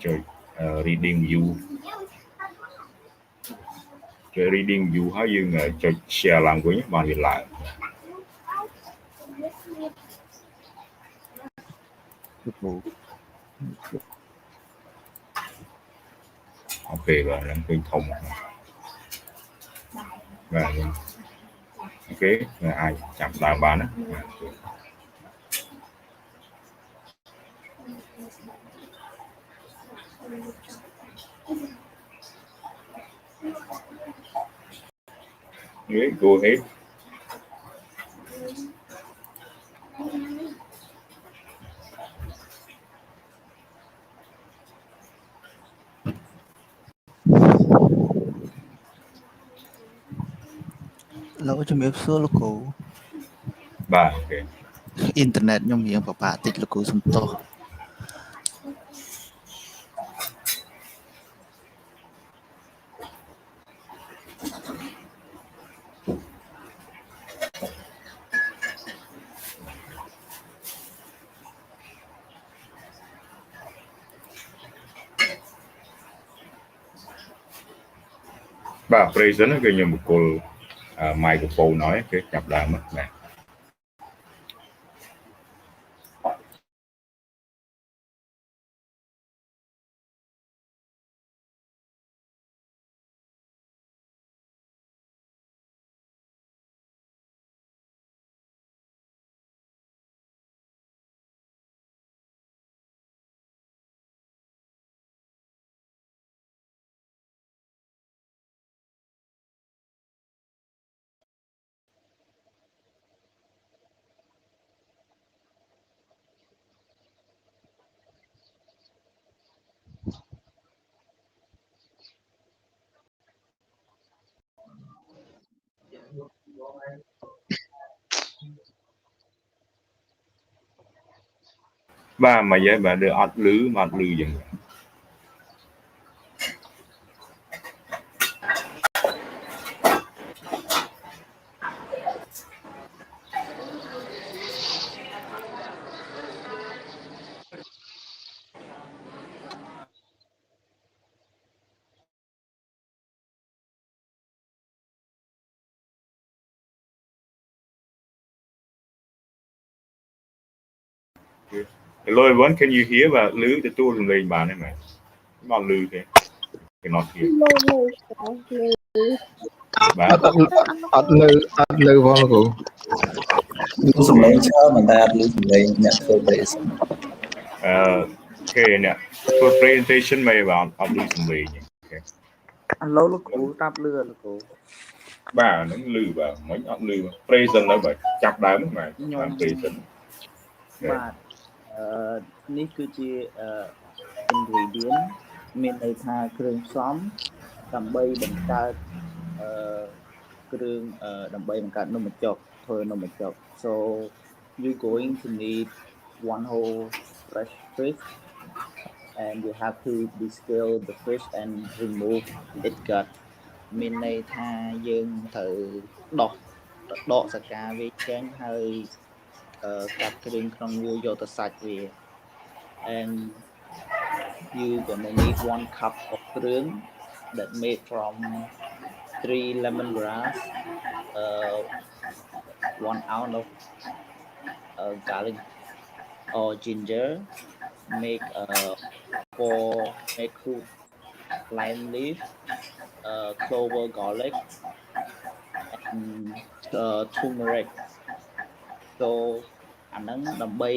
Trời, reading view, trời reading view how you trời share language bằng việc lại. Ok và làm kênh thông và ok là ai chạm đàn bán á. Okay, go ahead. Lâu cho miếng xưa lúc cũ Ba ok. internet nhung miếng bà tích lúc cũ xâm to. Ba present cái như một cô microphone nói cái chập đàn mất này. Ba mà vậy bà đưa ọt lứ mà ọt lư dừng. Hello everyone, can you hear bà lứ the tour lên bà này mày? Mà lư thế. Cannot hear. Bà At lư vào là cô. Lưu sùng lên cho mình ta lưu sùng lên nhận phơi bể sùng. Okay nè. For presentation mày vào ọt lư sùng lì nhỉ. Okay. Lâu lúc cũ tắp lừa lúc cũ. Bà nó lư bà mấy ọt lư present đó vậy. Chập đá mất mày. Present. Bà ní cứ chi ingredient មានន័យថាគ្រឿងផ្សំដើម្បីបង្កើតគ្រឿងដើម្បីបង្កើតនំបញ្ចុកធ្វើនំបញ្ចុក so you going to need one whole fresh fish and you have to descale the fish and remove its gut មានន័យថាយើងត្រូវដកសកាវាចេញហើយកាត់គ្រឿងក្នុងវាយកទៅសាច់វា and you gonna need 1 cup of គ្រឿង that made from 3 lemongrass 1 ounce of garlic or ginger make 4 cube lime leaf clover garlic and turmeric so អាហ្នឹងដើម្បី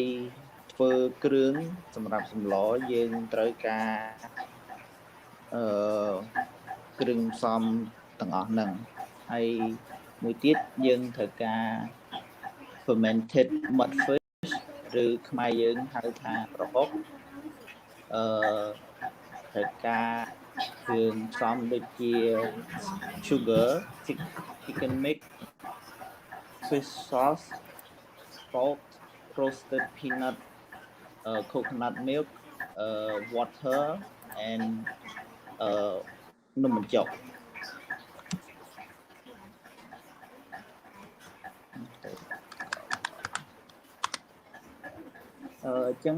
ធ្វើគ្រឿងសម្រាប់សម្លយើងត្រូវការគ្រឿងផ្សំទាំងអស់ហ្នឹងហើយមួយទៀតយើងត្រូវការ fermented mudfish ឬខ្មែរយើងហៅថាប្រហុកត្រូវការគ្រឿងផ្សំដូចជា sugar chicken mix fish sauce salt roasted peanut coconut milk water and នំបញ្ចុក អញ្ចឹង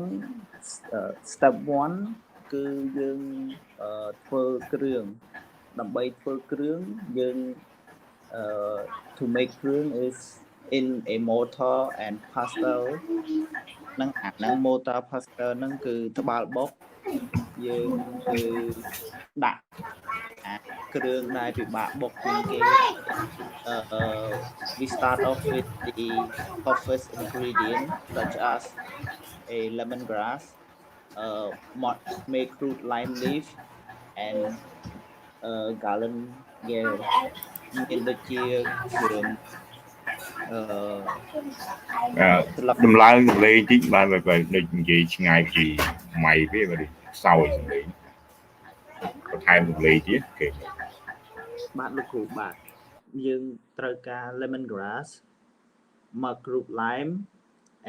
step 1 គឺយើងធ្វើគ្រឿងដើម្បីធ្វើគ្រឿងយើង to make គ្រឿង is in a mortar and pestle ហ្នឹងអាហ្នឹង mortar pestle ហ្នឹងគឺត្បាល់បុកយើងគឺដាក់អាគ្រឿងដែលពិបាកបុកជាងគេ we start off with the toughest ingredient such as a lemongrass, make root lime leaf, and galangal មានដូចជាគ្រឿងស្លឹក ដំឡើងសម្លេងតិចបានបើដូចនិយាយឆ្ងាយពីម៉ៃវាបើខ្សោយសម្លេងបន្ថែមសម្លេងទៀតគេ បាទលោកគ្រូបាទយើងត្រូវការ lemongrass, root lime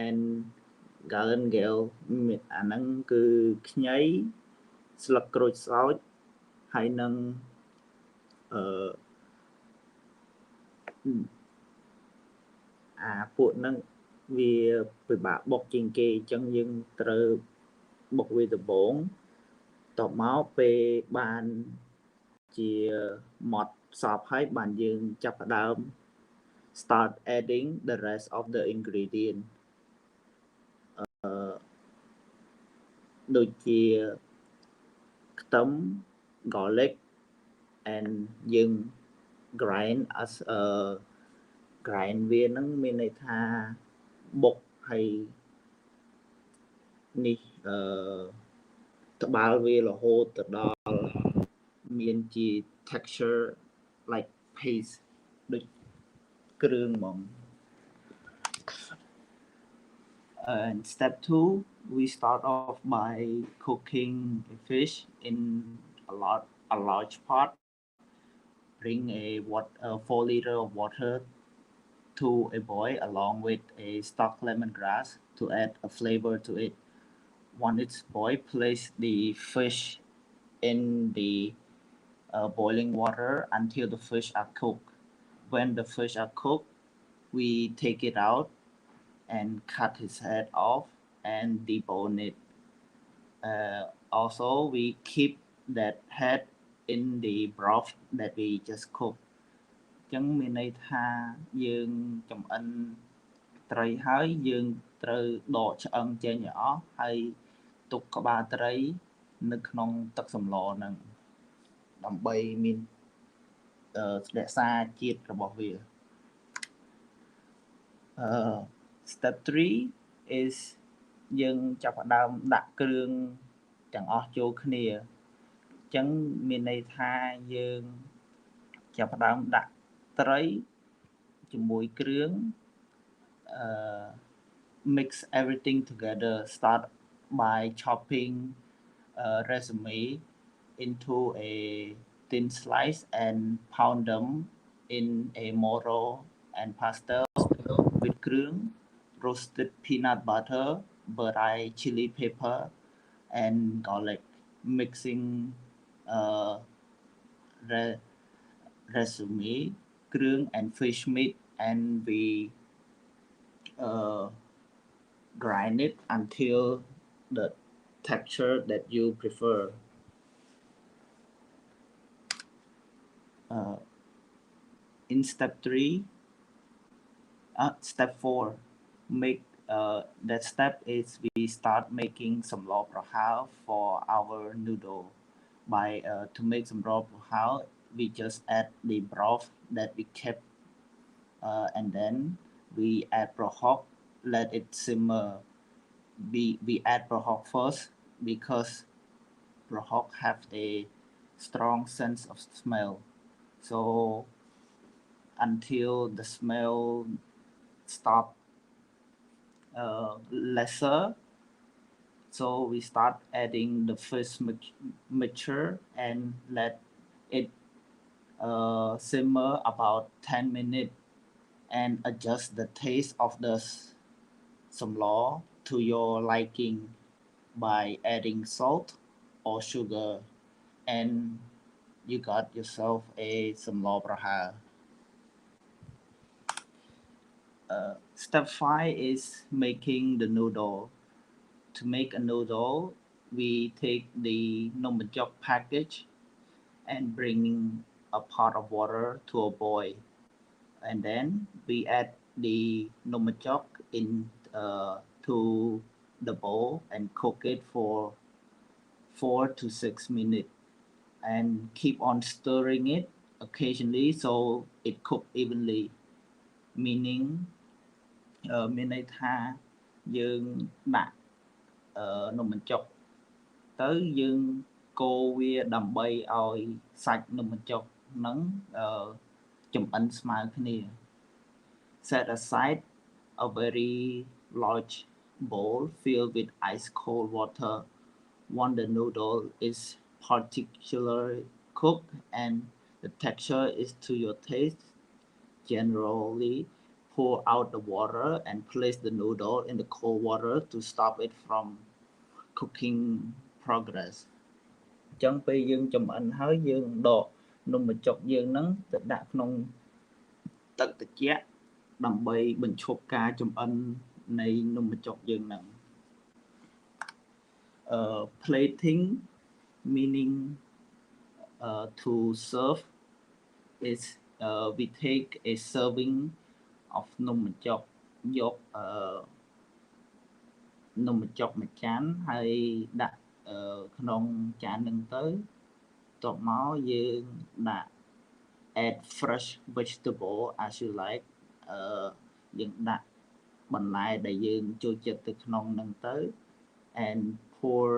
and galangal អាហ្នឹងគឺខ្ញីស្លឹកក្រូចសើចហើយនឹងអាពួកហ្នឹងវាពិបាកបុកជាងគេអញ្ចឹងយើងត្រូវបុកវាដំបូងតបមកពេលបានជាម៉ត់សពហើយបានយើងចាប់ផ្ដើម start adding the rest of the ingredient ដូចជាខ្ទឹម garlic and យើង grind as grind វាហ្នឹងមានន័យថាបុកហើយនេះត្បាល់វារហូតទៅដល់មានជា texture like paste ដូចគ្រឿងហ្មង and step 2 we start off by cooking a fish in a large pot. Bring a 4 liter of water to a boil along with a stock lemongrass to add a flavor to it. Once it's boiled, place the fish in the boiling water until the fish are cooked. When the fish are cooked, we take it out and cut his head off and debone it. Also, we keep that head in the broth that we just cooked. ចឹងមានន័យថាយើងចំអិនត្រីហើយយើងត្រូវដកឆ្អឹងចេញឲ្យអស់ហើយទុកក្បាលត្រីនៅក្នុងទឹកសម្លហ្នឹងដើម្បីមានរក្សាជាតិរបស់វា step 3 is យើងចាប់ផ្ដើមដាក់គ្រឿងទាំងអស់ចូលគ្នាអញ្ចឹងមានន័យថាយើងចាប់ផ្ដើមដាក់ត្រីជាមួយគ្រឿង mix everything together. Start by chopping sesame into a thin slice and pound them in a mortar and pestle with គ្រឿង roasted peanut butter, dried chili pepper and garlic. Mixing sesame, គ្រឿង and fish meat and we grind it until the texture that you prefer. In step 4, make that step is we start making some raw prahal for our noodle. By to make some raw prahal, we just add the broth that we kept and then we add brohok, let it simmer. We add brohok first because brohok have a strong sense of smell. So until the smell stop lesser, so we start adding the first mixture and let it simmer about 10 minutes and adjust the taste of the samlaw to your liking by adding salt or sugar, and you got yourself a samlaw prahal. Step 5 is making the noodle. to make a noodle, we take the Nomajok package and bring a pot of water to a boil. And then we add the Nomajok in to the bowl and cook it for 4 to 6 minutes and keep on stirring it occasionally so it cook evenly, meaning មានន័យថាយើងដាក់នំបញ្ចុកទៅយើងកូរវាដើម្បីឲ្យសាច់នំបញ្ចុកហ្នឹងចម្អិនស្មើគ្នា Set aside a very large bowl filled with ice cold water when the noodle is particularly cooked and the texture is to your taste. Generally, pour out the water and place the noodle in the cold water to stop it from cooking progress. អញ្ចឹងពេលយើងចម្អិនហើយយើងដកនំបញ្ចុកយើងហ្នឹងទៅដាក់ក្នុងទឹកត្រជាក់ដើម្បីបញ្ឈប់ការចម្អិននៃនំបញ្ចុកយើងហ្នឹង plating meaning to serve is we take a serving of នំបញ្ចុកយកនំបញ្ចុកមួយចានហើយដាក់ក្នុងចានហ្នឹងទៅបន្ទាប់មកយើងដាក់ add fresh vegetable as you like យើងដាក់បន្លែដែលយើងចូលចិត្តទៅក្នុងហ្នឹងទៅ and pour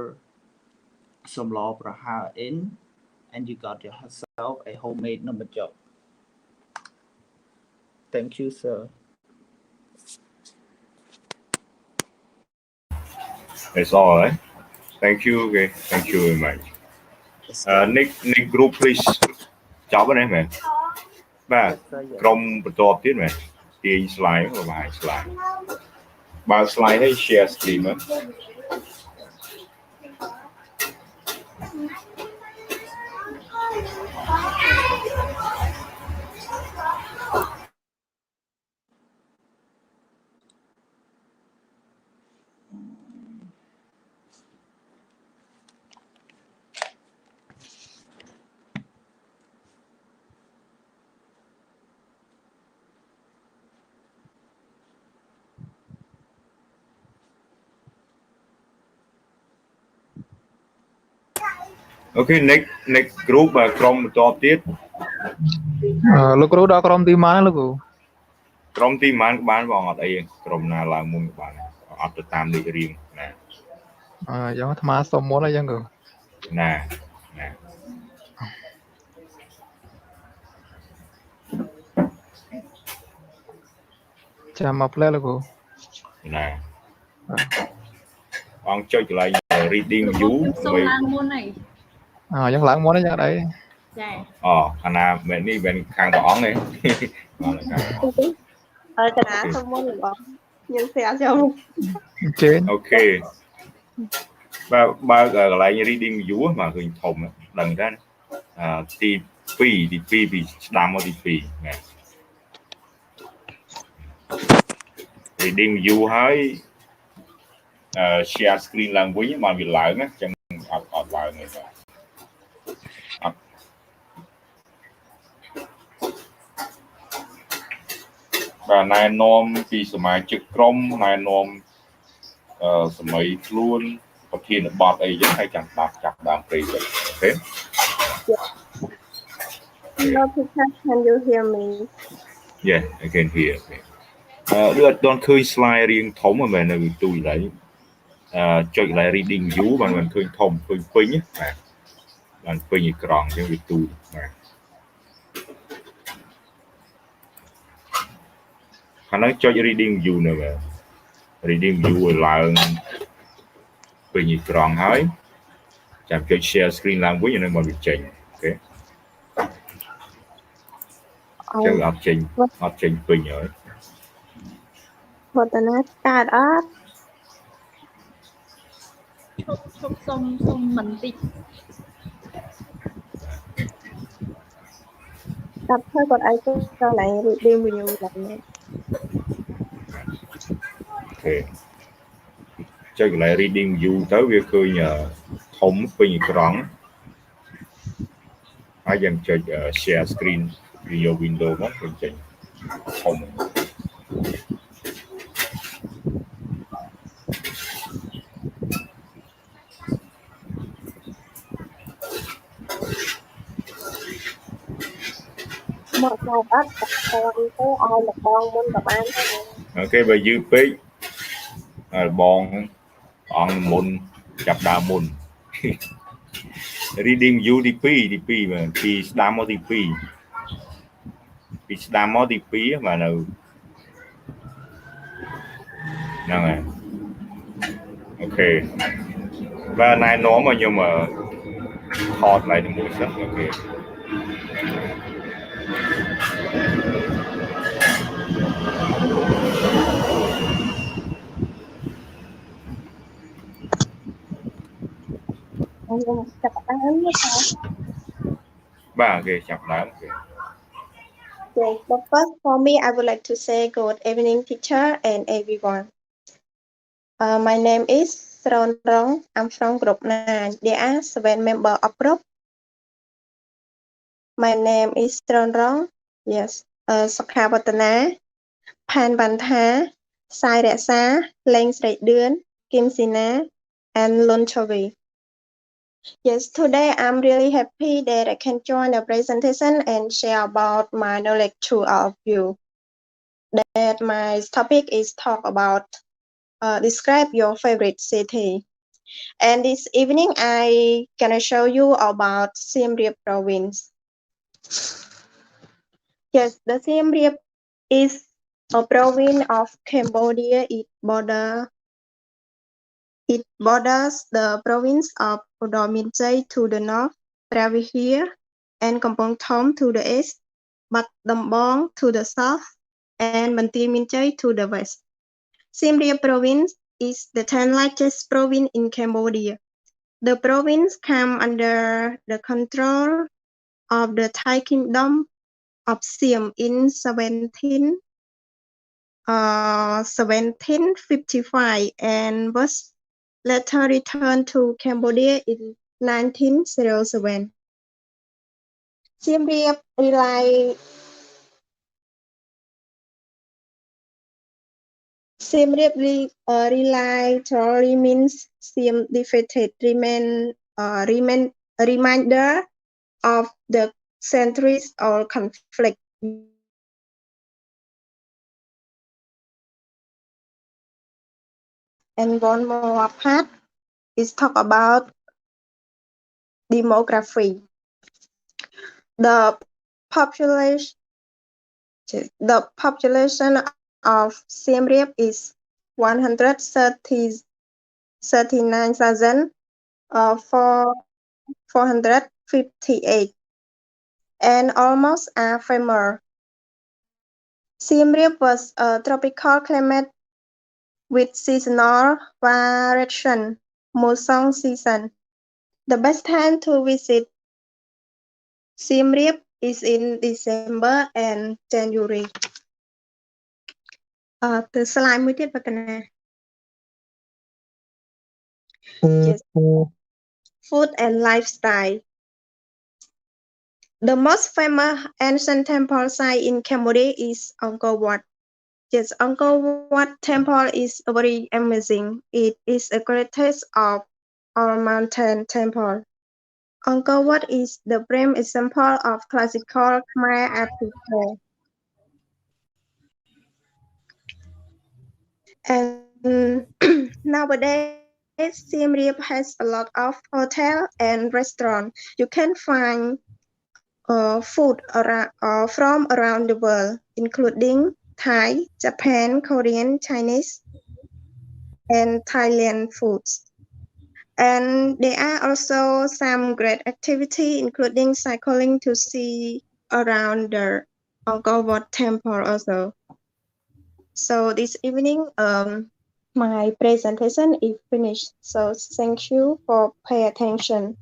សម្លប្រហើរ in and you got yourself a homemade នំបញ្ចុក Thank you sir That's all right. Thank you. Okay. Thank you very much. Next group please. ចប់ហើយមែនបាទក្រុមបន្ទាប់ទៀតមែនទាញ slide មកបាយ slide បើ slide ឲ្យ share screen មក Okay, next group ក្រុមបន្ទាប់ទៀត លោកគ្រូដល់ក្រុមទីម៉ានលោកគ្រូ ក្រុមទីម៉ានបានបងអត់អីក្រុមណាឡើងមុនបានអត់ទៅតាមលេខរៀងណាយ៉ាងអាត្មាសុំមុនហើយយ៉ាងគ្រូណាចាំមកផ្លែលោកគ្រូណាអង្គចុចកន្លែង reading view សុំឡើងមុនហើយយ៉ាងឡើងមុនហើយយ៉ាងអីចាខាងណាមែននេះមែនខាងព្រះអង្គទេហើយកណាសុំមុនបងយើងស្រាប់ចូលជេអូខេបើកន្លែង reading view មកឃើញធំដឹងតែទី2ពីស្ដាំមកទី2ណា reading view ហើយ share screen ឡើងវិញមកវាឡើងណាអញ្ចឹងអត់ឡើងទេបាទបាទណែនាំពីសមាជិកក្រុមណែនាំសម័យខ្លួនប្រធានបទអីចឹងហើយចាំចាប់ដើមព្រៃទៅអូខេ Hello Peter can you hear me Yeah I can hear ឬអត់ដល់ឃើញ slide រៀងធំមែននៅទូកន្លែងចុចកន្លែង reading view បានមិនឃើញធំឃើញពេញបាទបានពេញអេក្រង់អញ្ចឹងវាទូបាទខាងនោះចុច reading view នៅបាទ reading view ឲ្យឡើងពេញអេក្រង់ហើយចាំចុច share screen ឡើងវិញនៅមកវាចេញអូខេចឹងអត់ចេញពេញហើយវឌ្ឍនាកើតអត់ឈប់សុំបន្តិចចាប់ធ្វើគាត់ឲ្យទៅកន្លែង reading view ឡើងអូខេ chơi lại reading view tới việc khơi nhờ thống pin trắng ai dành chơi share screen video window mất bên trên không một ngày bắt con tới ai là con muốn gặp anh cái bài dư page bon on môn chập đa môn reading view DP mà thì đam mô DP đam mô DP mà nào năng này ok và này nó mà nhưng mà thọt lại được một chút ok gặp anh với sao? ba cái chập đá okay. Yes, but first for me, I would like to say good evening, teacher and everyone. My name is Sron Rong. I'm from Group 9. There are 7 members of group. My name is Sron Rong. Yes. Sokha Watana, Phan Van Tha, Sai Reksa, Leng Srei Duan, Kim Sina, and Lun Chavi. Yes, today I'm really happy that I can join the presentation and share about my knowledge to all of you. That my topic is talk about describe your favorite city. And this evening I gonna show you about Siem Reap province. Yes, the Siem Reap is a province of Cambodia. It borders the province of Udon Minjay to the north, Pravihir and Kampong Thom to the east, Bat Dambong to the south, and Banteay Minjay to the west. Siem Reap province is the 10th largest province in Cambodia. The province comes under the control of the Thai Kingdom of Siem in 1755 and was later returned to Cambodia in 1907. Siem Reap literally means Siem defeated, reminder of the centuries of conflict. And one more part is talk about demography. The population of Siem Reap is 139,458 and almost a farmer. Siem Reap was a tropical climate with seasonal variation, monsoon season. The best time to visit Siem Reap is in December and January. Từ slide mới tiếp vào này. Yes. Food and lifestyle. The most famous ancient temple site in Cambodia is Angkor Wat. Yes, Angkor Wat temple is very amazing. It is the greatest of all mountain temple. Angkor Wat is the prime example of classical Khmer architecture. And nowadays, Siem Reap has a lot of hotels and restaurants. You can find food from around the world, including Thai, Japan, Korean, Chinese, and Thailand foods. And there are also some great activity, including cycling to see around the Angkor Wat temple also. So this evening, my presentation is finished. So thank you for pay attention.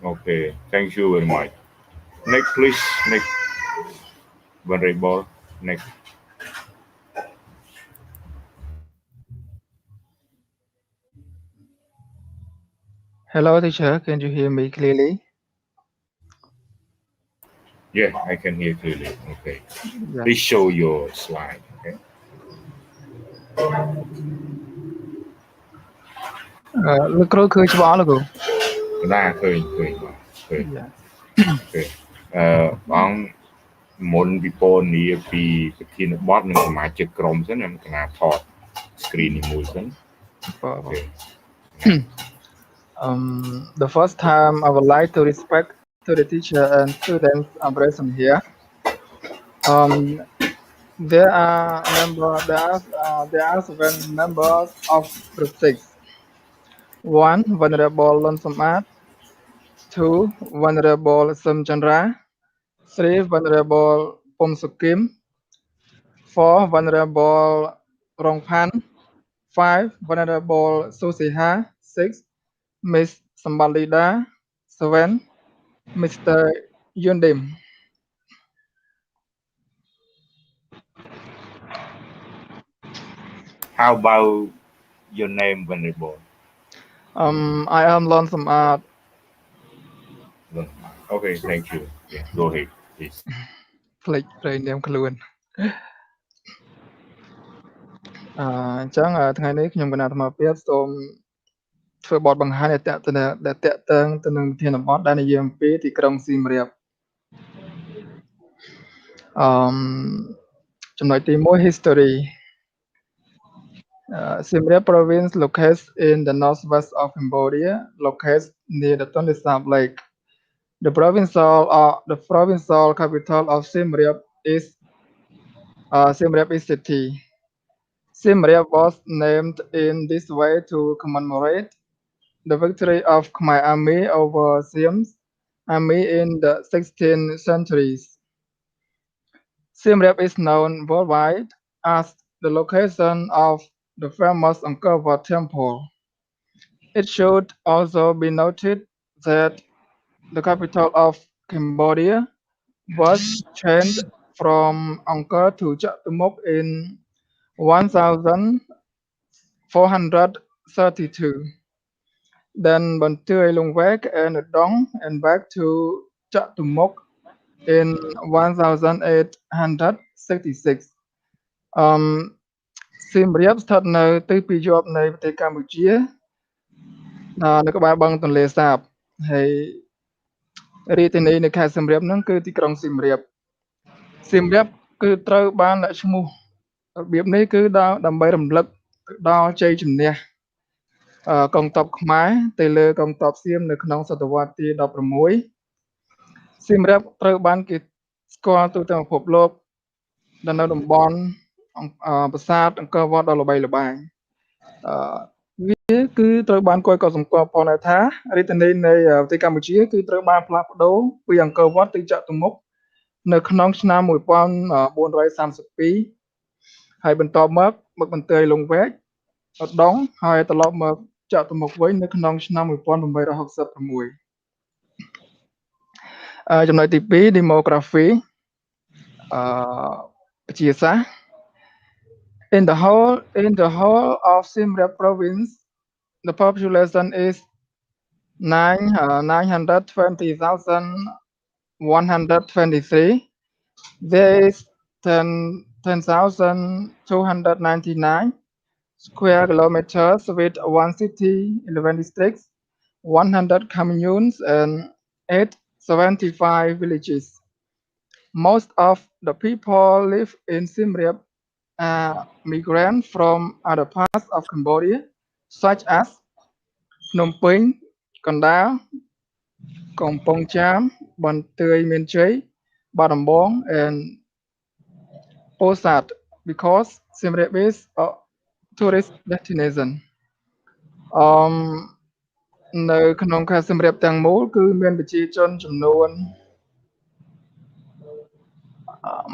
Okay, thank you very much. Next, please. Next, Venerable. Next. Hello, teacher. Can you hear me clearly? Yeah, I can hear clearly. Okay. Yeah. Please show your slide. Okay. Look, khơi cho bỏ luôn. ណាឃើញឃើញបាទឃើញ Yeah. ឃើញបងមុនពីពណ៌នាពីប្រធានបទនិងសមាជិកក្រុមសិនខ្ញុំកណាថត screen នេះមួយសិន Okay. The first time I would like to respect to the teacher and students are present here. There are seven members of group 6. 1. Venerable Lon Samat. 2. Venerable Sim Chandra. 3. Venerable Pom Sukim. 4. Venerable Rong Pan. 5. Venerable Susiha. 6. Miss Sambalida. 7. Mr. Yundim. How about your name, Venerable? I am Lon Samat. Okay, thank you. Yeah, go ahead, please. ផ្លេចព្រេងនាមខ្លួនអញ្ចឹងថ្ងៃនេះខ្ញុំគណៈអាត្មាភាពសូមធ្វើបទបង្ហាញដែលតាក់ទងទៅនឹងធានបទដែលនិយាយអំពីទីក្រុងសៀមរាបចំណុចទី1 history Siem Reap province located in the northwest of Cambodia located near the Tonle Sap Lake the provincial capital of Siem Reap is Siem Reap city Siem Reap was named in this way to commemorate the victory of Khmer Army over Siam's army in the 16th centuries. Siem Reap is known worldwide as the location of the famous Angkor Wat Temple. It should also be noted that the capital of Cambodia was changed from Angkor to Chatumuk in 1432. Then Bantuai Lungwek and Dong and back to Chatumuk in 1866. Siem Reap ស្ថិតនៅទិសពីយប់នៃប្រទេសកម្ពុជានៅក្បែរបឹងទន្លេសាបហើយរាជធានីនៅខេត្តសៀមរាបហ្នឹងគឺទីក្រុងសៀមរាបសៀមរាបគឺត្រូវបានដាក់ឈ្មោះរបៀបនេះគឺដើម្បីរំលឹកដល់ជ័យជំនះកងទ័ពខ្មែរទៅលើកងទ័ពសៀមនៅក្នុងសតវត្សទី16សៀមរាបត្រូវបានគេស្គាល់ទូទាំងពិភពលោកដែលនៅតំបន់ប្រាសាទអង្គរវត្តដ៏ល្បីល្បាញវាគឺត្រូវបានកត់សម្គាល់ផងដែរថារាជធានីនៃប្រទេសកម្ពុជាគឺត្រូវបានផ្លាស់ប្ដូរពីអង្គរវត្តទៅចតុមុខនៅក្នុងឆ្នាំ1432ហើយបន្តមកបន្ទាយលង្វែកឧដុង្គហើយត្រឡប់មកចតុមុខវិញនៅក្នុងឆ្នាំ1866ចំណុចទី2 demography ប្រជាសាស្ត្រ In the whole of Siem Reap province the population is 920,123 there is 10,299 square kilometers with 1 city, 11 districts, 100 communes and 875 villages. Most of the people live in Siem Reap are migrants from other parts of Cambodia, such as Phnom Penh, Kandal, Kampong Cham, Bantuai Mien Chey, Battambang, and Posat, because Siem Reap is a tourist destination. នៅក្នុងខេត្តសៀមរាបទាំងមូលគឺមានប្រជាជនចំនួន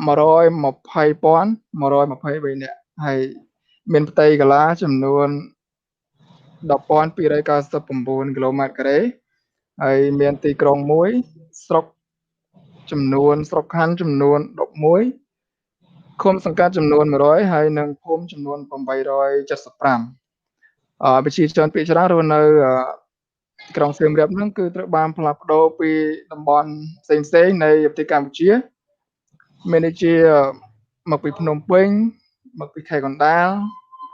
120,123 នាក់ហើយមានផ្ទៃកាឡាចំនួន 10,299 គីឡូម៉ែត្រការ៉េហើយមានទីក្រុងមួយស្រុកខណ្ឌចំនួន 11 ឃុំសង្កាត់ចំនួន 100 ហើយនិងភូមិចំនួន 875 ប្រជាជនភាគច្រើនរស់នៅ ក្រុងសៀមរាបហ្នឹងគឺត្រូវបានផ្លាស់ប្ដូរពីតំបន់ផ្សេងៗនៃប្រទេសកម្ពុជាមានដូចជាមកពីភ្នំពេញមកពីខេត្តកណ្ដាល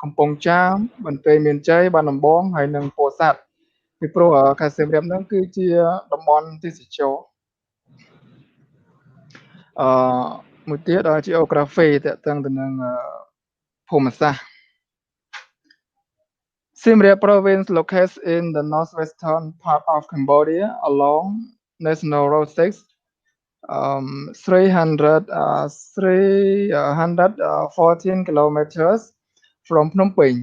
កំពង់ចាមបន្ទាយមានជ័យបាត់ដំបងហើយនិងពោធិ៍សាត់ពីព្រោះខេត្តសៀមរាបហ្នឹងគឺជាតំបន់ទេសចរណ៍មួយទៀត geography តកតឹងទៅនឹងភូមិសាស្ត្រ Siem Reap province located in the northwestern part of Cambodia along National Road 6 314 kilometers from Phnom Penh.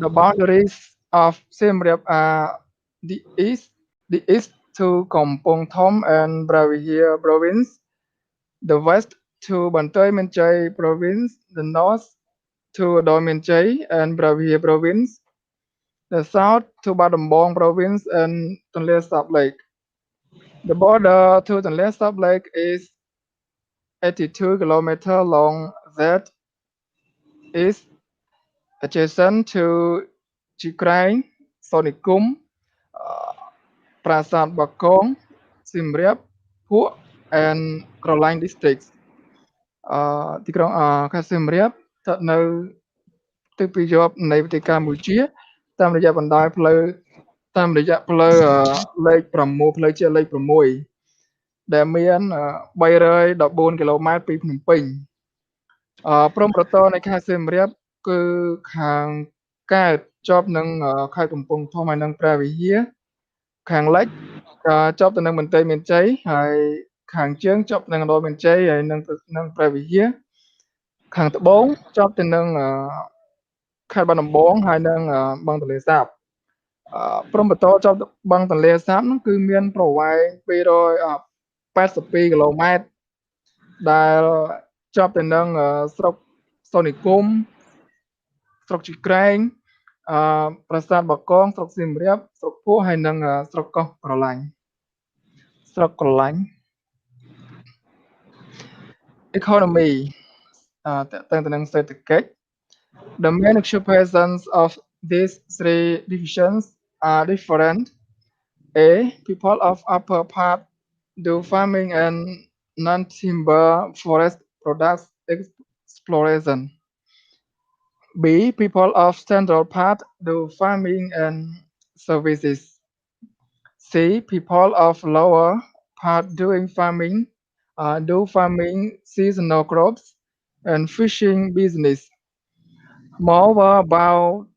The boundaries of Siem Reap are the east to Kampong Thom and Bravihier province, the west to Bantoy Menchai province, the north to Doi Menchai and Bravihier province, the south to Battambang province and Tonle Sap Lake. The border to Tonle Sap Lake is 82 kilometers long that is adjacent to Chikrang, Sonikum, Prasat Bakong, Siem Reap, Phuk and Krolanh districts. ទីក្រុងខេត្តសៀមរាបស្ថិតនៅទិសពីរជាប់នៃប្រទេសកម្ពុជាតាមរយៈបណ្ដោយផ្លូវលេខ6ផ្លូវជាតិលេខ6ដែលមាន314គីឡូម៉ែត្រពីភ្នំពេញព្រំប្រទល់នៃខេត្តសៀមរាបគឺខាងកើតជាប់នឹងខេត្តកំពង់ធំហើយនិងព្រះវិហារខាងលិចជាប់ទៅនឹងបន្ទាយមានជ័យហើយខាងជើងជាប់នឹងដយមានជ័យហើយនឹងព្រះវិហារខាងត្បូងជាប់ទៅនឹងខេត្តបាត់ដំបងហើយនិងបឹងទន្លេសាបព្រំប្រទល់ជាប់បឹងទន្លេសាបនោះគឺមានប្រវែង282គីឡូម៉ែត្រដែលជាប់ទៅនឹងស្រុកសូនីគុំស្រុកជីក្រែងប្រាសាទបាកងស្រុកសៀមរាបស្រុកពោះហើយនិងស្រុកកោះក្រឡាញ់ Economy តកតឹងទៅនឹងសេដ្ឋកិច្ច The main occupations of these three divisions are different. A. People of upper part do farming and non-timber forest products exploration. B. People of central part do farming and services. C. People of lower part doing farming do farming, seasonal crops, and fishing business. Moreover, about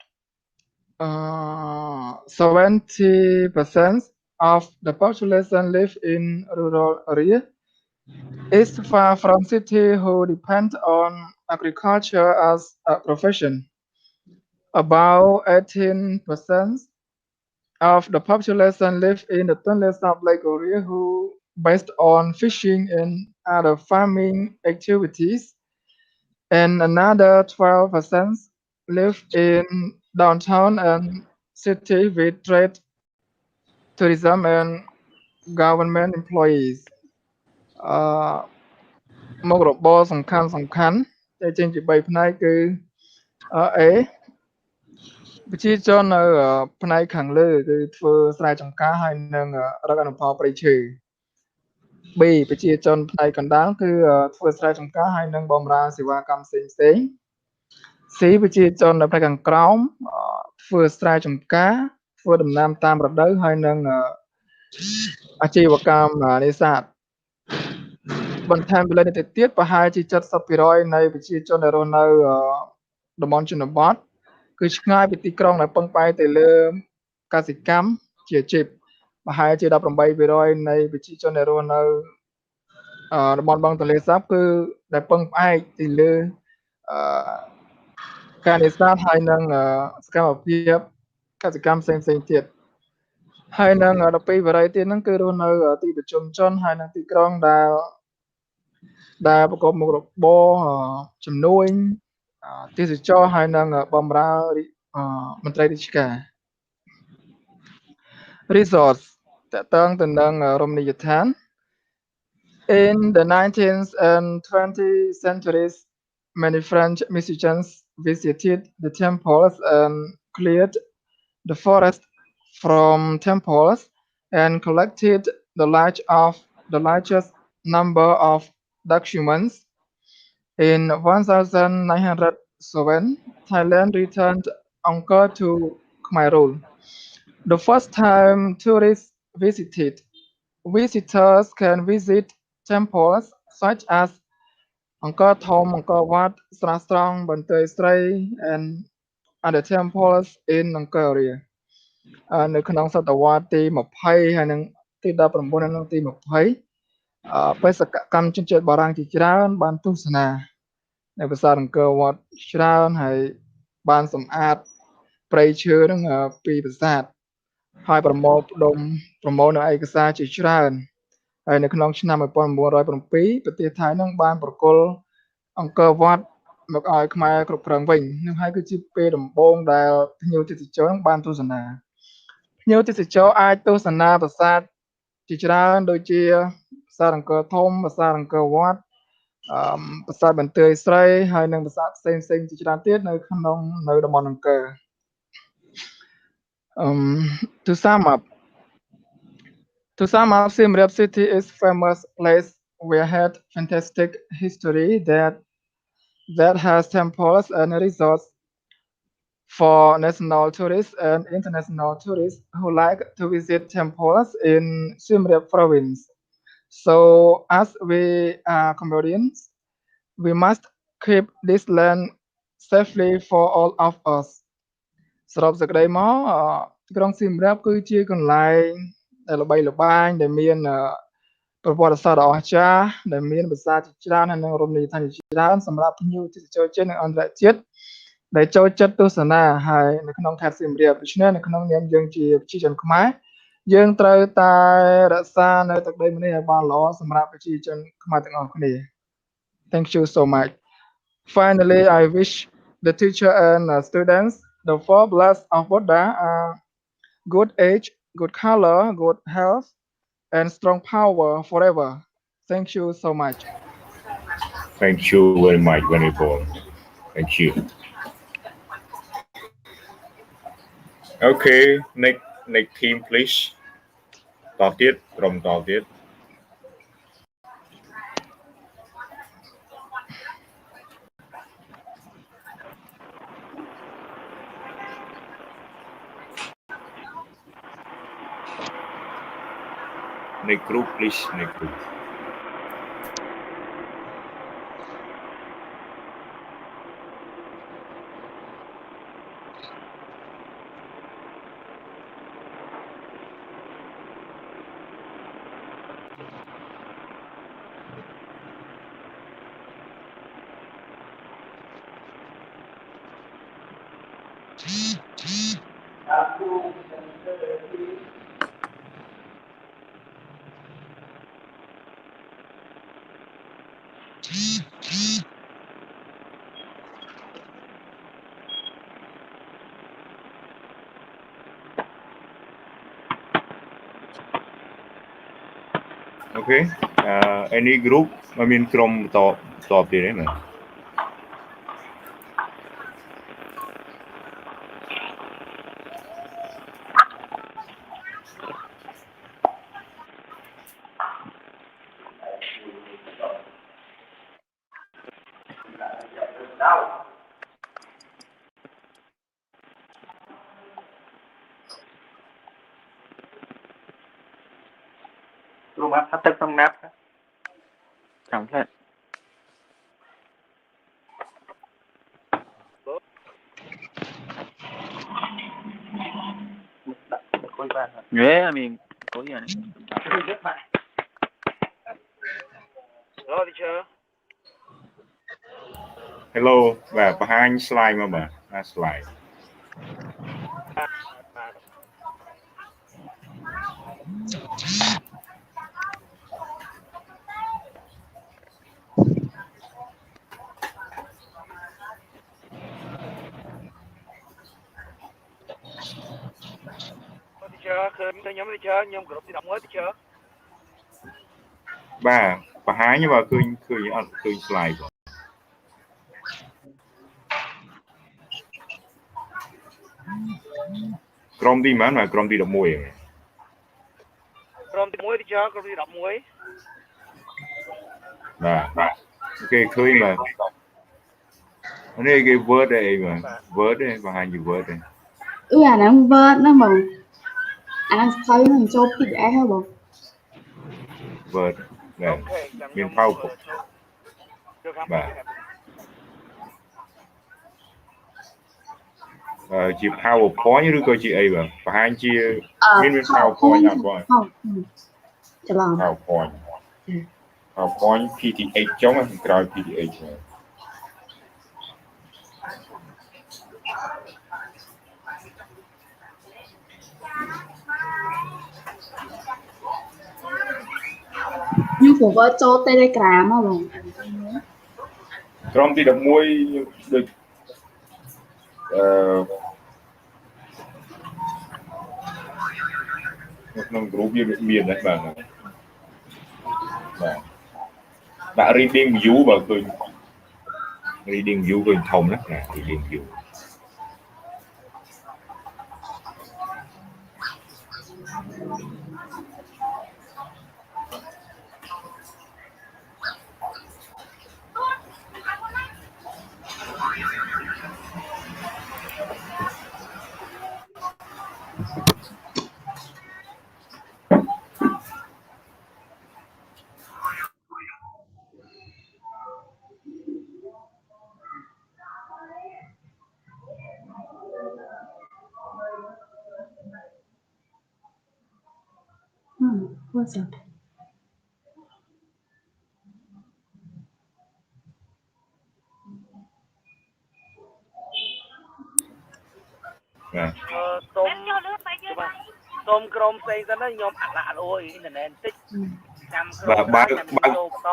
70% of the population live in rural area. Is far from city who depend on agriculture as a profession. About 18% of the population live in the Tonle Sap Lake area who based on fishing and other farming activities, and another 12% live in downtown and city with trade, tourism, and government employees. មុខរបរសំខាន់តែចេញជា3ផ្នែកគឺ A ប្រជាជននៅផ្នែកខាងលើគឺធ្វើស្រែចម្ការហើយនឹងរកអនុផលព្រៃឈើ B ប្រជាជនផ្នែកកណ្ដាលគឺធ្វើស្រែចម្ការហើយនឹងបម្រើសេវាកម្មផ្សេង C ប្រជាជននៅផ្នែកខាងក្រោមធ្វើស្រែចម្ការធ្វើដំណាំតាមរដូវហើយនឹងអាជីវកម្មនេសាទ បន្ថែមពីលើនេះទៅទៀតប្រហែលជា 70% នៃប្រជាជនដែលរស់នៅតំបន់ជនបទគឺឆ្ងាយពីទីក្រុងដែលពឹងផ្អែកទៅលើកសិកម្មជាអាជីពប្រហែលជា 18% នៃប្រជាជនដែលរស់នៅតំបន់បឹងទន្លេសាបគឺដែលពឹងផ្អែកទៅលើការនេសាទហើយនឹងសកម្មភាពកសិកម្មផ្សេងៗទៀតហើយនឹង 12% ទៀតហ្នឹងគឺរស់នៅទីប្រជុំជនហើយនឹងទីក្រុងដែលប្រកបមុខរបរជំនួញទេសចរហើយនឹងបម្រើមន្ត្រីរាជការ Resorts តកតឹងទៅនឹងរមណីយដ្ឋាន In the 19th and 20th centuries, many French musicians visited the temples and cleared the forest from temples and collected the largest number of documents. In 1907, Thailand returned Angkor to Khmer rule. The first time tourists visited, visitors can visit temples such as Angkor Thom, Angkor Wat, Sra Strong, Banteay Srei, and other temples in Angkor area. នៅក្នុងសតវត្សទី20ហើយនិងទី19និងទី20បេសកកម្មជនជាតិបារាំងជាច្រើនបានទស្សនានៅប្រាសាទអង្គរវត្តច្រើនហើយបានសម្អាតព្រៃឈើនឹងពីប្រាសាទហើយប្រមូលផ្ដុំប្រមូលនៅឯកសារជាច្រើនហើយនៅក្នុងឆ្នាំ1907ប្រទេសថៃនឹងបានប្រគល់អង្គរវត្តមកឲ្យខ្មែរគ្រប់គ្រងវិញនឹងហើយគឺជាពេលដំបូងដែលភ្ញៀវទេសចរបានទស្សនាភ្ញៀវទេសចរអាចទស្សនាប្រាសាទជាច្រើនដូចជាប្រាសាទអង្គរធំប្រាសាទអង្គរវត្តប្រាសាទបន្ទាយស្រីហើយនិងប្រាសាទផ្សេងៗជាច្រើនទៀតនៅក្នុងនៅតំបន់អង្គរ To sum up, Siem Reap City is famous place where had fantastic history that has temples and resorts for national tourists and international tourists who like to visit temples in Siem Reap province. So as we are Cambodians, we must keep this land safely for all of us. សរុបសេចក្តីមកក្រុងសៀមរាបគឺជាកន្លែងដែលល្បីល្បាញដែលមានប្រវត្តិសាស្ត្រដ៏អស្ចារ្យដែលមានប្រាសាទជាច្រើនហើយនិងរមណីយដ្ឋានជាច្រើនសម្រាប់ភ្ញៀវទេសចរជាតិនិងអន្តរជាតិដែលចូលចិត្តទស្សនាហើយនៅក្នុងខេត្តសៀមរាបដូច្នេះនៅក្នុងនាមយើងជាប្រជាជនខ្មែរយើងត្រូវតែរក្សានៅទឹកដីនេះឲ្យបានល្អសម្រាប់ប្រជាជនខ្មែរទាំងអស់គ្នា Thank you so much. Finally, I wish the teacher and students the four blessings of Buddha are good age, good color, good health, and strong power forever. Thank you so much. Thank you very much, Venerable. Thank you. Okay, next team, please. តទៀតក្រុមតទៀត Next group, please. Next group. Okay. Any group? I mean, ក្រុមតទៀតទេណា Luôn á, thách thức trong nắp chẳng thế yeah, I mean có gì này hello teacher Hello បាទបង្ហាញ slide មកបាទ slide ឃើញតែខ្ញុំteacherខ្ញុំគ្រប់ទី11 teacher បាទបង្ហាញបើឃើញអត់ឃើញ slide បាទក្រុ ក្រុមទីប៉ុន្មានបាទក្រុមទី11 ក្រុមទី1 teacher ក្រុមទី11 បាទគេឃើញបាទនេះគេ word អីបាទ word ទេបង្ហាញជា word ទេ អាហ្នឹង Word ហ្នឹងបងអាហ្នឹងស្ថិតនឹងចូល PDF ហ៎បង word បាទ អូខេចាំ មាន PowerPoint បាទជា PowerPoint ឬក៏ជាអីបាទបង្ហាញជាមាន PowerPoint អត់បង ច្រឡំ PowerPoint PTH ចុងខាងក្រោយ PTH បាទ ខ្ញុំក៏ Word ចូល Telegram ហ៎បង ក្រុមទី11ដូចក្នុង group វាមានដែរបាទដាក់ reading view បើឃើញ reading view ឃើញធំណាស់ reading view What's up បាទ សូមក្រុមផ្សេងសិនណាខ្ញុំអាក់ឡាក់អូយអ៊ីនធឺណិតបន្តិចចាំក្រុម បាទបើក ចូលបន្ត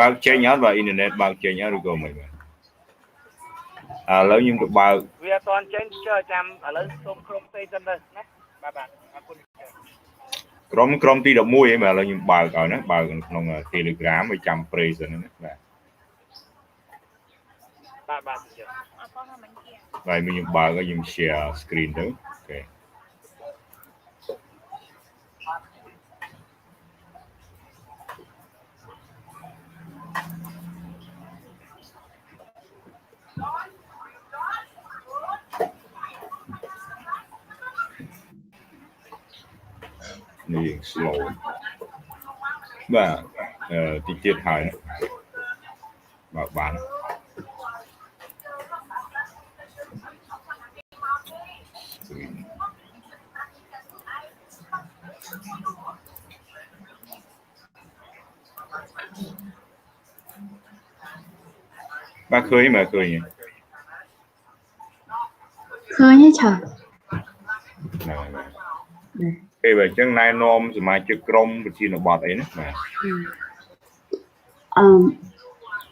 បើកចេញអត់បាទអ៊ីនធឺណិតបើកចេញអត់ឬក៏មិនបាទឥឡូវខ្ញុំទៅបើក វាអត់ទាន់ចេញចាំឥឡូវសូមក្រុមផ្សេងសិនទៅណាបាទអរគុណ ក្រុមទី11ហ្នឹងបាទឥឡូវខ្ញុំបើកឲ្យណាបើកក្នុង Telegram ឲ្យចាំ pre សិនណាបាទ បាទ ហើយខ្ញុំបើកឲ្យខ្ញុំ share screen ទៅអូខេនេះ slow បាទតិចទៀតហើយបើកបាន bà khơi mà khơi nhỉ ឃើញទេច្រើន ពេលបើអញ្ចឹងណែនាំសមាជិកក្រុមវិជាបទអីណាបាទ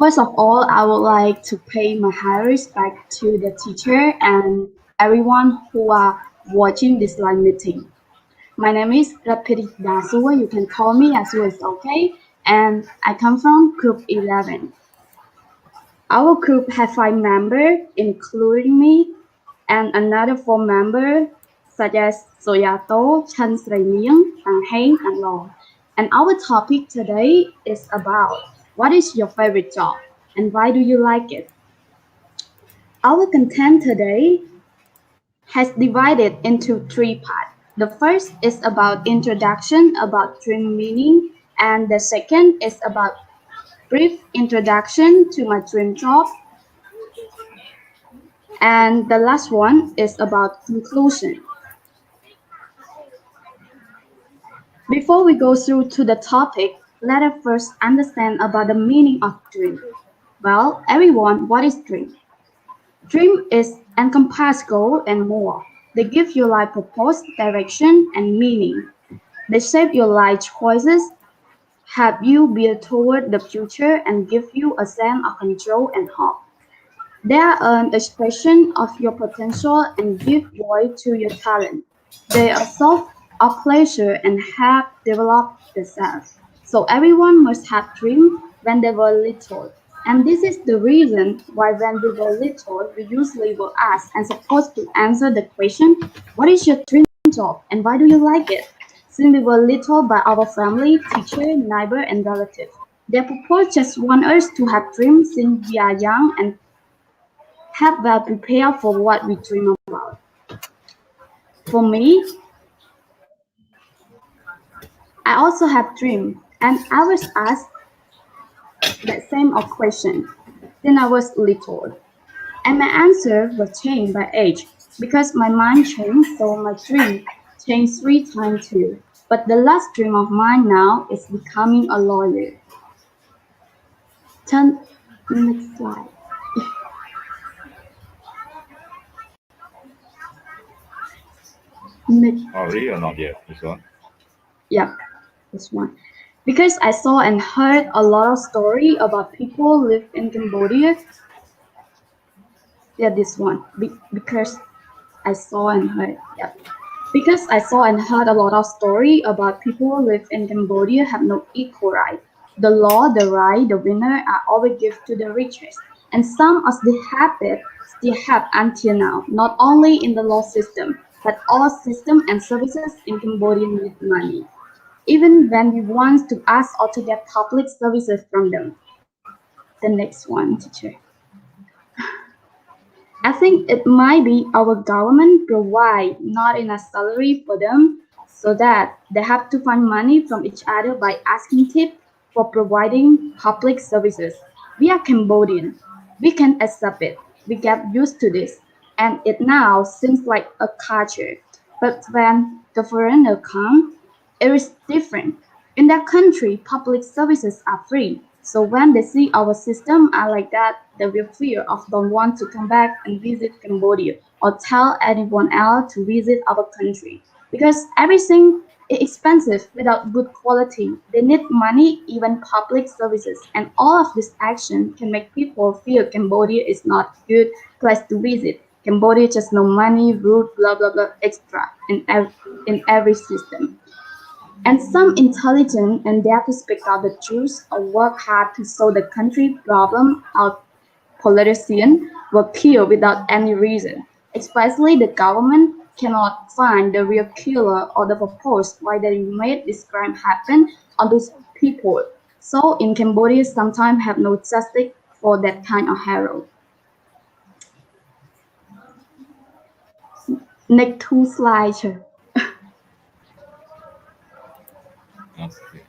First of all, I would like to pay my high respect to the teacher and everyone who are watching this live meeting. My name is Rapidi Dasua. You can call me as well, okay? And I come from Group 11. Our group has 5 members, including me, and another 4 members, such as Soyato, Chan Sreiming, Tang Heng, and Long. And our topic today is about what is your favorite job and why do you like it? Our content today has divided into 3 parts. The first is about introduction about dream meaning, and the second is about brief introduction to my dream job. And the last one is about conclusion. Before we go through to the topic, let us first understand about the meaning of dream. Well, everyone, what is dream? Dream is encompass goal and more. They give your life purpose, direction, and meaning. They shape your life choices, help you build toward the future, and give you a sense of control and hope. They are an expression of your potential and give voice to your talent. They are source of pleasure and have developed themselves. So everyone must have dreams when they were little. And this is the reason why when we were little, we usually were asked and supposed to answer the question, what is your dream job and why do you like it? Since we were little by our family, teacher, neighbor, and relative. Their people just want us to have dreams since we are young and have well prepared for what we dream about. For me, I also have dreams, and I was asked that same question when I was little. And my answer was changed by age because my mind changed, so my dream changed 3 times too. But the last dream of mine now is becoming a lawyer. Turn next slide. Next, Already or not yet? This one? yeah, this one. Because I saw and heard a lot of story about people live in Cambodia. Yeah, this one. Because I saw and heard. Yeah. Because I saw and heard a lot of story about people who live in Cambodia have no equal right. The law, the right, the winner are always given to the richest. And some of the habit still have until now, not only in the law system, but all system and services in Cambodia need money. Even when we want to ask or to get public services from them. The next one, teacher. I think it might be our government provide not enough salary for them so that they have to find money from each other by asking tip for providing public services. We are Cambodian. We can accept it. We get used to this. And it now seems like a culture. But when the foreigner come, it is different. In that country, public services are free. So when they see our system are like that, they will fear of don't want to come back and visit Cambodia or tell anyone else to visit our country. Because everything is expensive without good quality. They need money, even public services. And all of this action can make people feel Cambodia is not good place to visit. Cambodia just no money, rude, blah blah blah, extra in every system. And some intelligent and dare to speak out the truth or work hard to solve the country problem our politicians were killed without any reason. Especially the government cannot find the real killer or the purpose why they made this crime happen on those people. So in Cambodia sometimes have no justice for that kind of hero. Next 2 slides. Sir. Okay.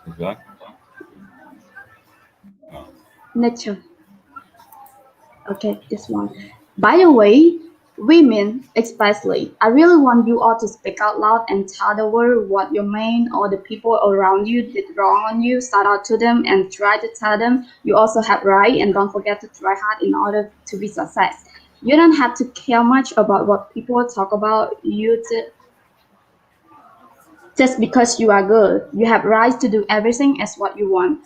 This one? Nature. Okay, this one. By the way, women especially, I really want you all to speak out loud and tell the world what your man or the people around you did wrong on you. Shout out to them and try to tell them you also have right and don't forget to try hard in order to be success. You don't have to care much about what people talk about you just because you are good. You have rights to do everything as what you want.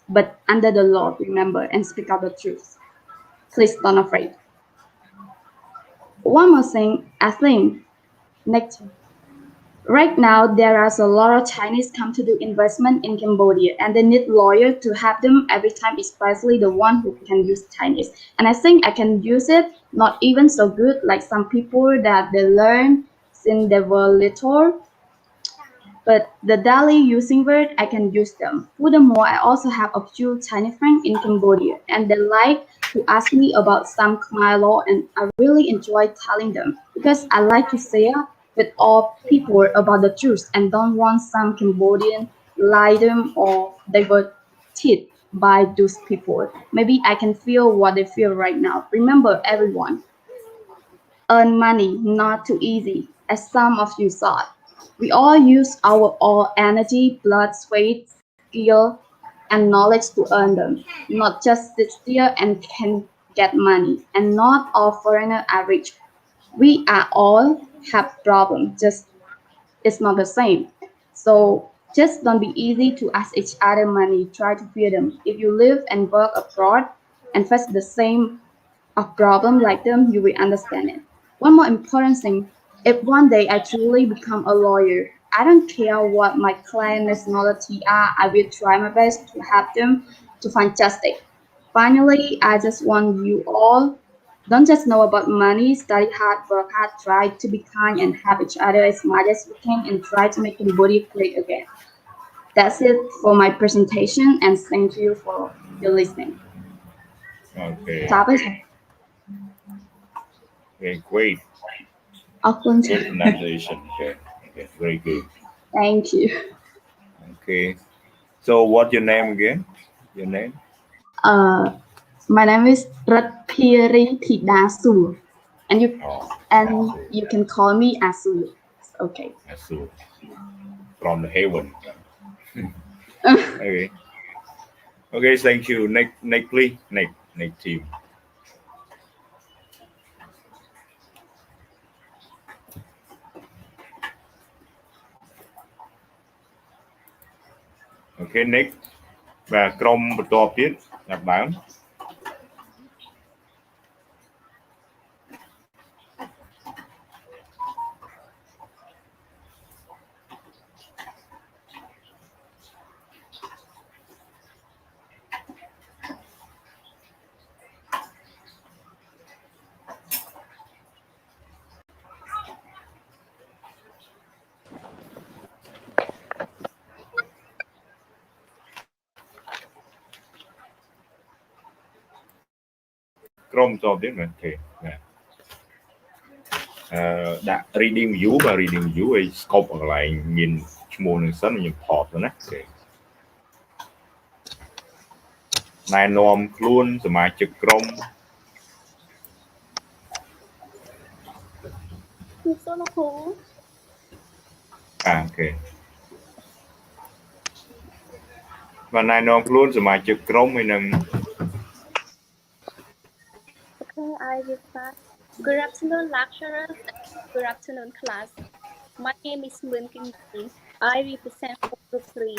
But under the law, remember, and speak out the truth. Please don't afraid. One more thing, I think, next. Right now, there are a lot of Chinese come to do investment in Cambodia, and they need lawyer to have them every time, especially the one who can use Chinese. And I think I can use it, not even so good like some people that they learn since they were little. But the daily using word, I can use them. Furthermore, I also have a few Chinese friends in Cambodia, and they like to ask me about some Khmer law, and I really enjoy telling them because I like to share with all people about the truth and don't want some Cambodian lie them or they were cheated by those people. Maybe I can feel what they feel right now. Remember, everyone, earn money not too easy, as some of you thought. We all use our all energy, blood, sweat, skill, and knowledge to earn them, not just sit still and can get money. And not all foreigners are rich. We are all have problems, just it's not the same. So just don't be easy to ask each other money. Try to fear them. If you live and work abroad and face the same problem like them, you will understand it. One more important thing, if one day I truly become a lawyer, I don't care what my clan nationality are, I will try my best to help them to find justice. Finally, I just want you all don't just know about money, study hard, work hard, try to be kind and help each other as much as we can and try to make Cambodia great again. That's it for my presentation and thank you for your listening. Okay. ចប់ហើយចា Okay, great. អរគុណចា Good pronunciation. Okay. Okay, very good. Thank you. Okay. So what's your name again? Your name? My name is Ratphiri Thida Sul and you can call me Asul. Okay. Asul. From the heaven. Okay. Okay, thank you. Next, please. Next team. Okay, next. បាទក្រុមបន្ទាប់ទៀតចាប់ដើម ក្រុមបន្ទាប់ទៀតមែនទេបាទដាក់ reading view បាទ reading view ឲ្យ scope កន្លែងមានឈ្មោះនឹងសិនខ្ញុំថតទៅណាអូខេណែនាំខ្លួនសមាជិកក្រុមគឺសូមលោកគ្រូ អូខេបាទណែនាំខ្លួនសមាជិកក្រុមហើយនឹង Okay, I will start. Good afternoon, lecturers. Good afternoon, class. My name is Moon Kim Ji. I represent Group 3.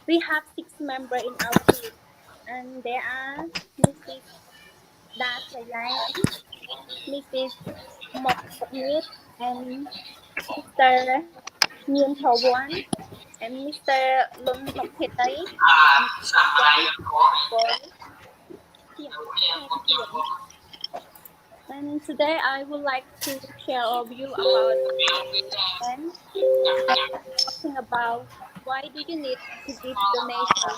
We have 6 members in our team, and there are Mrs. Da Sayan, Mrs. Mok Nguyet, and Mr. Nguyen Thawan, and Mr. Lung Nok Phetay, and today I would like to share a view about and talking about why do you need to give donation,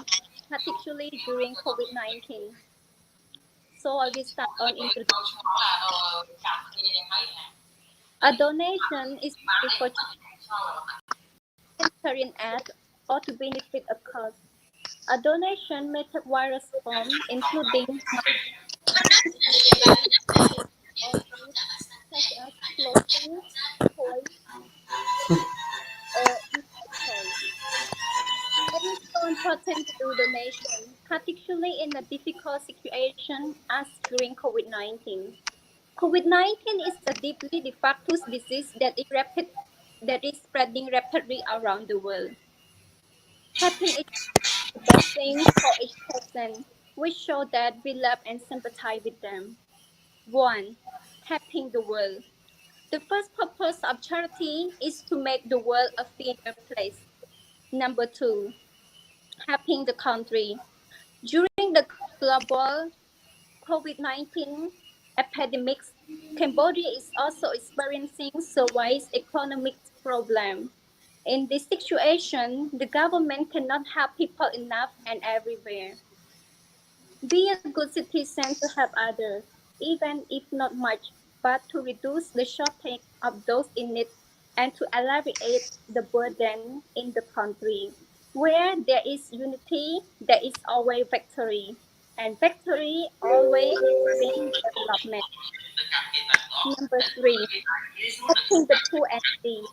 particularly during COVID-19. So I will start on introduction. A donation is for humanitarian act or to benefit a cause. A donation may take various forms, including such as clothing, toys, or toys. It is so important to do donation, particularly in a difficult situation as during COVID-19. COVID-19 is a deeply infectious disease that is spreading rapidly around the world. Helping each the best thing for each person, we show that we love and sympathize with them. 1. Helping the world. The first purpose of charity is to make the world a fairer place. Number 2. Helping the country. During the global COVID-19 epidemic, Cambodia is also experiencing serious economic problems. In this situation, the government cannot help people enough and everywhere. Be a good citizen to help others, even if not much, but to reduce the shortage of those in need and to alleviate the burden in the country. Where there is unity, there is always victory, and victory always brings development. Number 3, helping the poor and needy.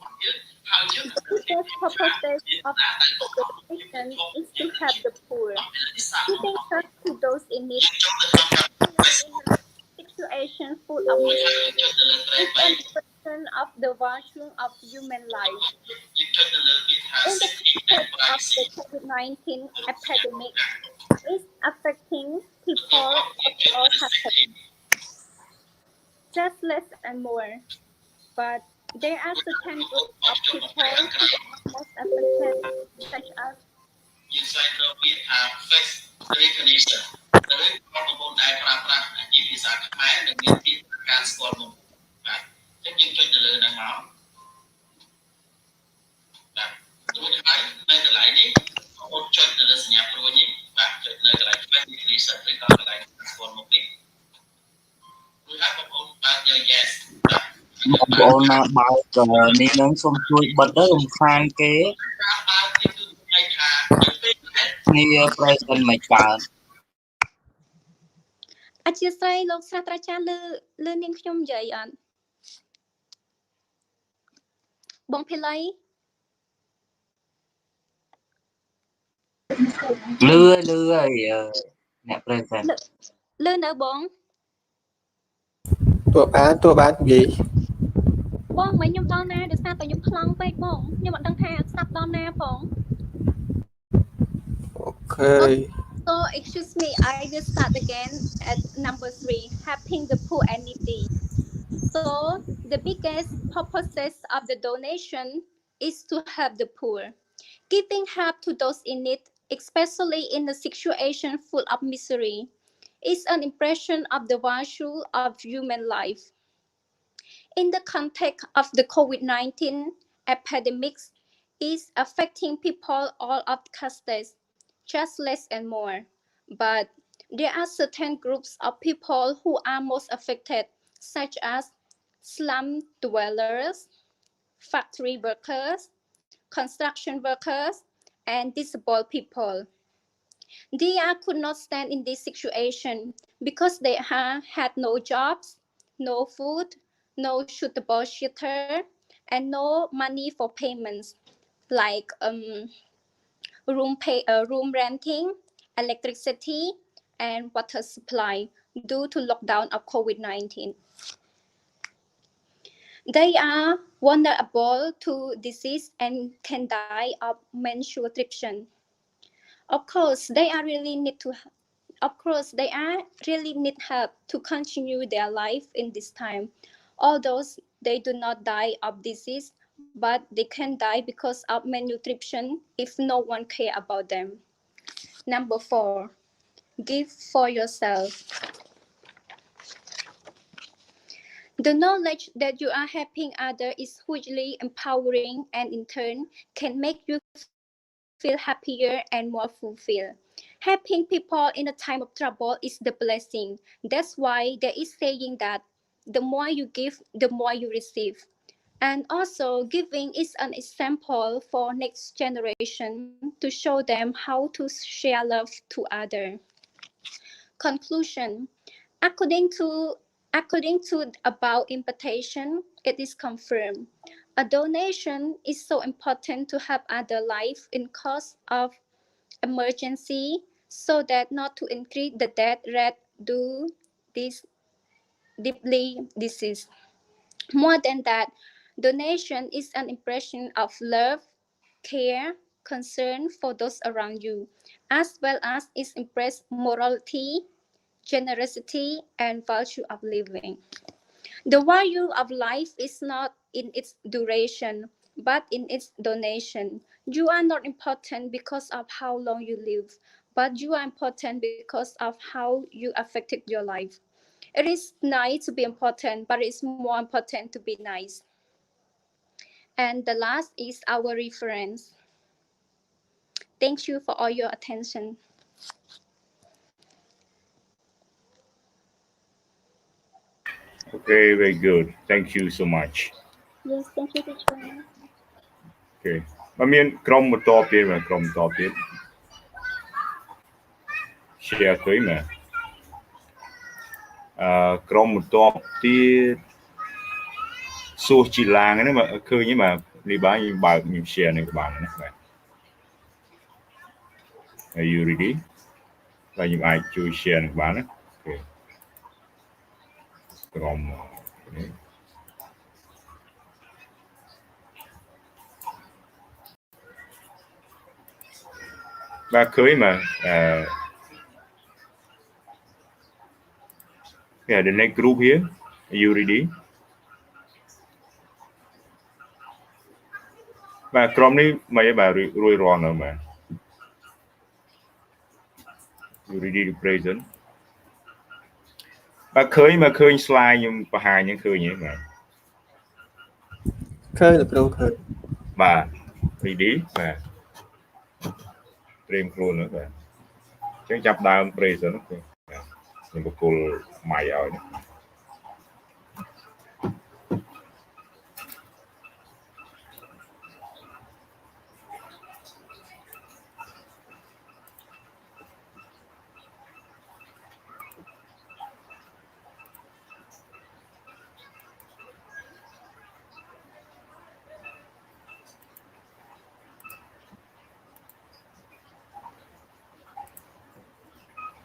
The biggest purpose of the donation is to help the poor, giving trust to those in need, in a situation full of misery, is an expression of the virtue of human life. In the context of the COVID-19 epidemic, is affecting people of all countries. Just less and more, but There are certain groups of people who are most affected, such as យើងស្វែងរកពាក្យថា face recognition ឬបងប្អូនដែលប្រើប្រាស់ជាភាសាខ្មែរនិងមានពាក្យការស្គាល់មុខបាទអញ្ចឹងយើងចុចទៅលើហ្នឹងមកបាទរួចហើយនៅកន្លែងនេះបងប្អូនចុចទៅលើសញ្ញាព្រួយនេះបាទចុចនៅកន្លែង face recognition ឬក៏កន្លែងការស្គាល់មុខនេះរួចហើយបងប្អូនបើកយក yes បាទបងប្អូនណាបើកនេះនឹងសូមជួយបិទទៅរំខានគេការបើកនេះគឺន័យថាពេលគ្នាប្រែសិនមិនបើក អធិស្ឋានលោកសាស្ត្រាចារ្យលើនាងខ្ញុំនិយាយអត់បងភីលីលឺហើយអ្នកប្រែសិនលឺនៅបងតួបាននិយាយបងមិនខ្ញុំដល់ណាដោយសារតែខ្ញុំខ្លងពេកបងខ្ញុំអត់ដឹងថាស្ដាប់ដល់ណាផងអូខេ So excuse me, I will start again at number 3, helping the poor and needy. So the biggest purposes of the donation is to help the poor. Giving help to those in need, especially in a situation full of misery, is an impression of the value of human life. In the context of the COVID-19 epidemic is affecting people all of castes, just less and more. But there are certain groups of people who are most affected, such as slum dwellers, factory workers, construction workers, and disabled people. They could not stand in this situation because they had no jobs, no food, no suitable shelter, and no money for payments like room renting, electricity, and water supply due to lockdown of COVID-19. They are vulnerable to disease and can die of malnutrition. Of course, they really need help to continue their life in this time. Although they do not die of disease, but they can die because of malnutrition if no one care about them. Number 4, give for yourself. The knowledge that you are helping others is hugely empowering and in turn can make you feel happier and more fulfilled. Helping people in a time of trouble is the blessing. That's why there is saying that the more you give, the more you receive. And also giving is an example for next generation to show them how to share love to others. Conclusion. According to above invitation, it is confirmed. A donation is so important to help other life in case of emergency so that not to increase the death rate due this deeply disease. More than that, donation is an impression of love, care, concern for those around you, as well as it express morality, generosity, and value of living. The value of life is not in its duration, but in its donation. You are not important because of how long you live, but you are important because of how you affected your life. It is nice to be important, but it's more important to be nice. And the last is our reference. Thank you for all your attention. Okay, very good. Thank you so much. Yes, thank you, teacher. Okay. បើមានក្រុមបន្តទៀតមកក្រុមបន្តទៀត share ឃើញមកក្រុមបន្តទៀតសួរជីឡាងហ្នឹងមកឃើញហ្នឹងមកនេះបាទខ្ញុំបើកខ្ញុំ share នៅក្បាលណាបាទ Are you ready? បាទខ្ញុំអាចជួយ share នៅក្បាលណាអូខេក្រុមនេះ và cưới mà yeah, the next group here, are you ready? bà Chrome ní mấy bà rui ron nữa mà you ready to present bà khơi slide nhưng bà hai những khơi như mà ឃើញលោកគ្រូឃើញ bà ready បាទត្រៀមខ្លួនnữa បាទអញ្ចឹងចាប់ដើម present ខ្ញុំបកគល mic ឲ្យណា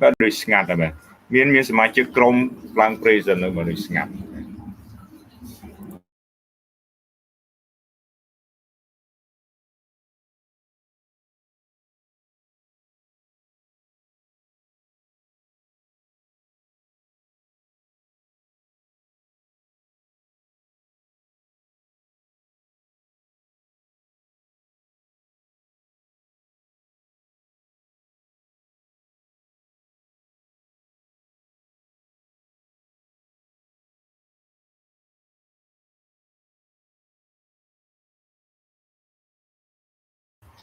បាទដូចស្ងាត់តែមែនមានសមាជិកក្រុមឡើង present នៅមកដូចស្ងាត់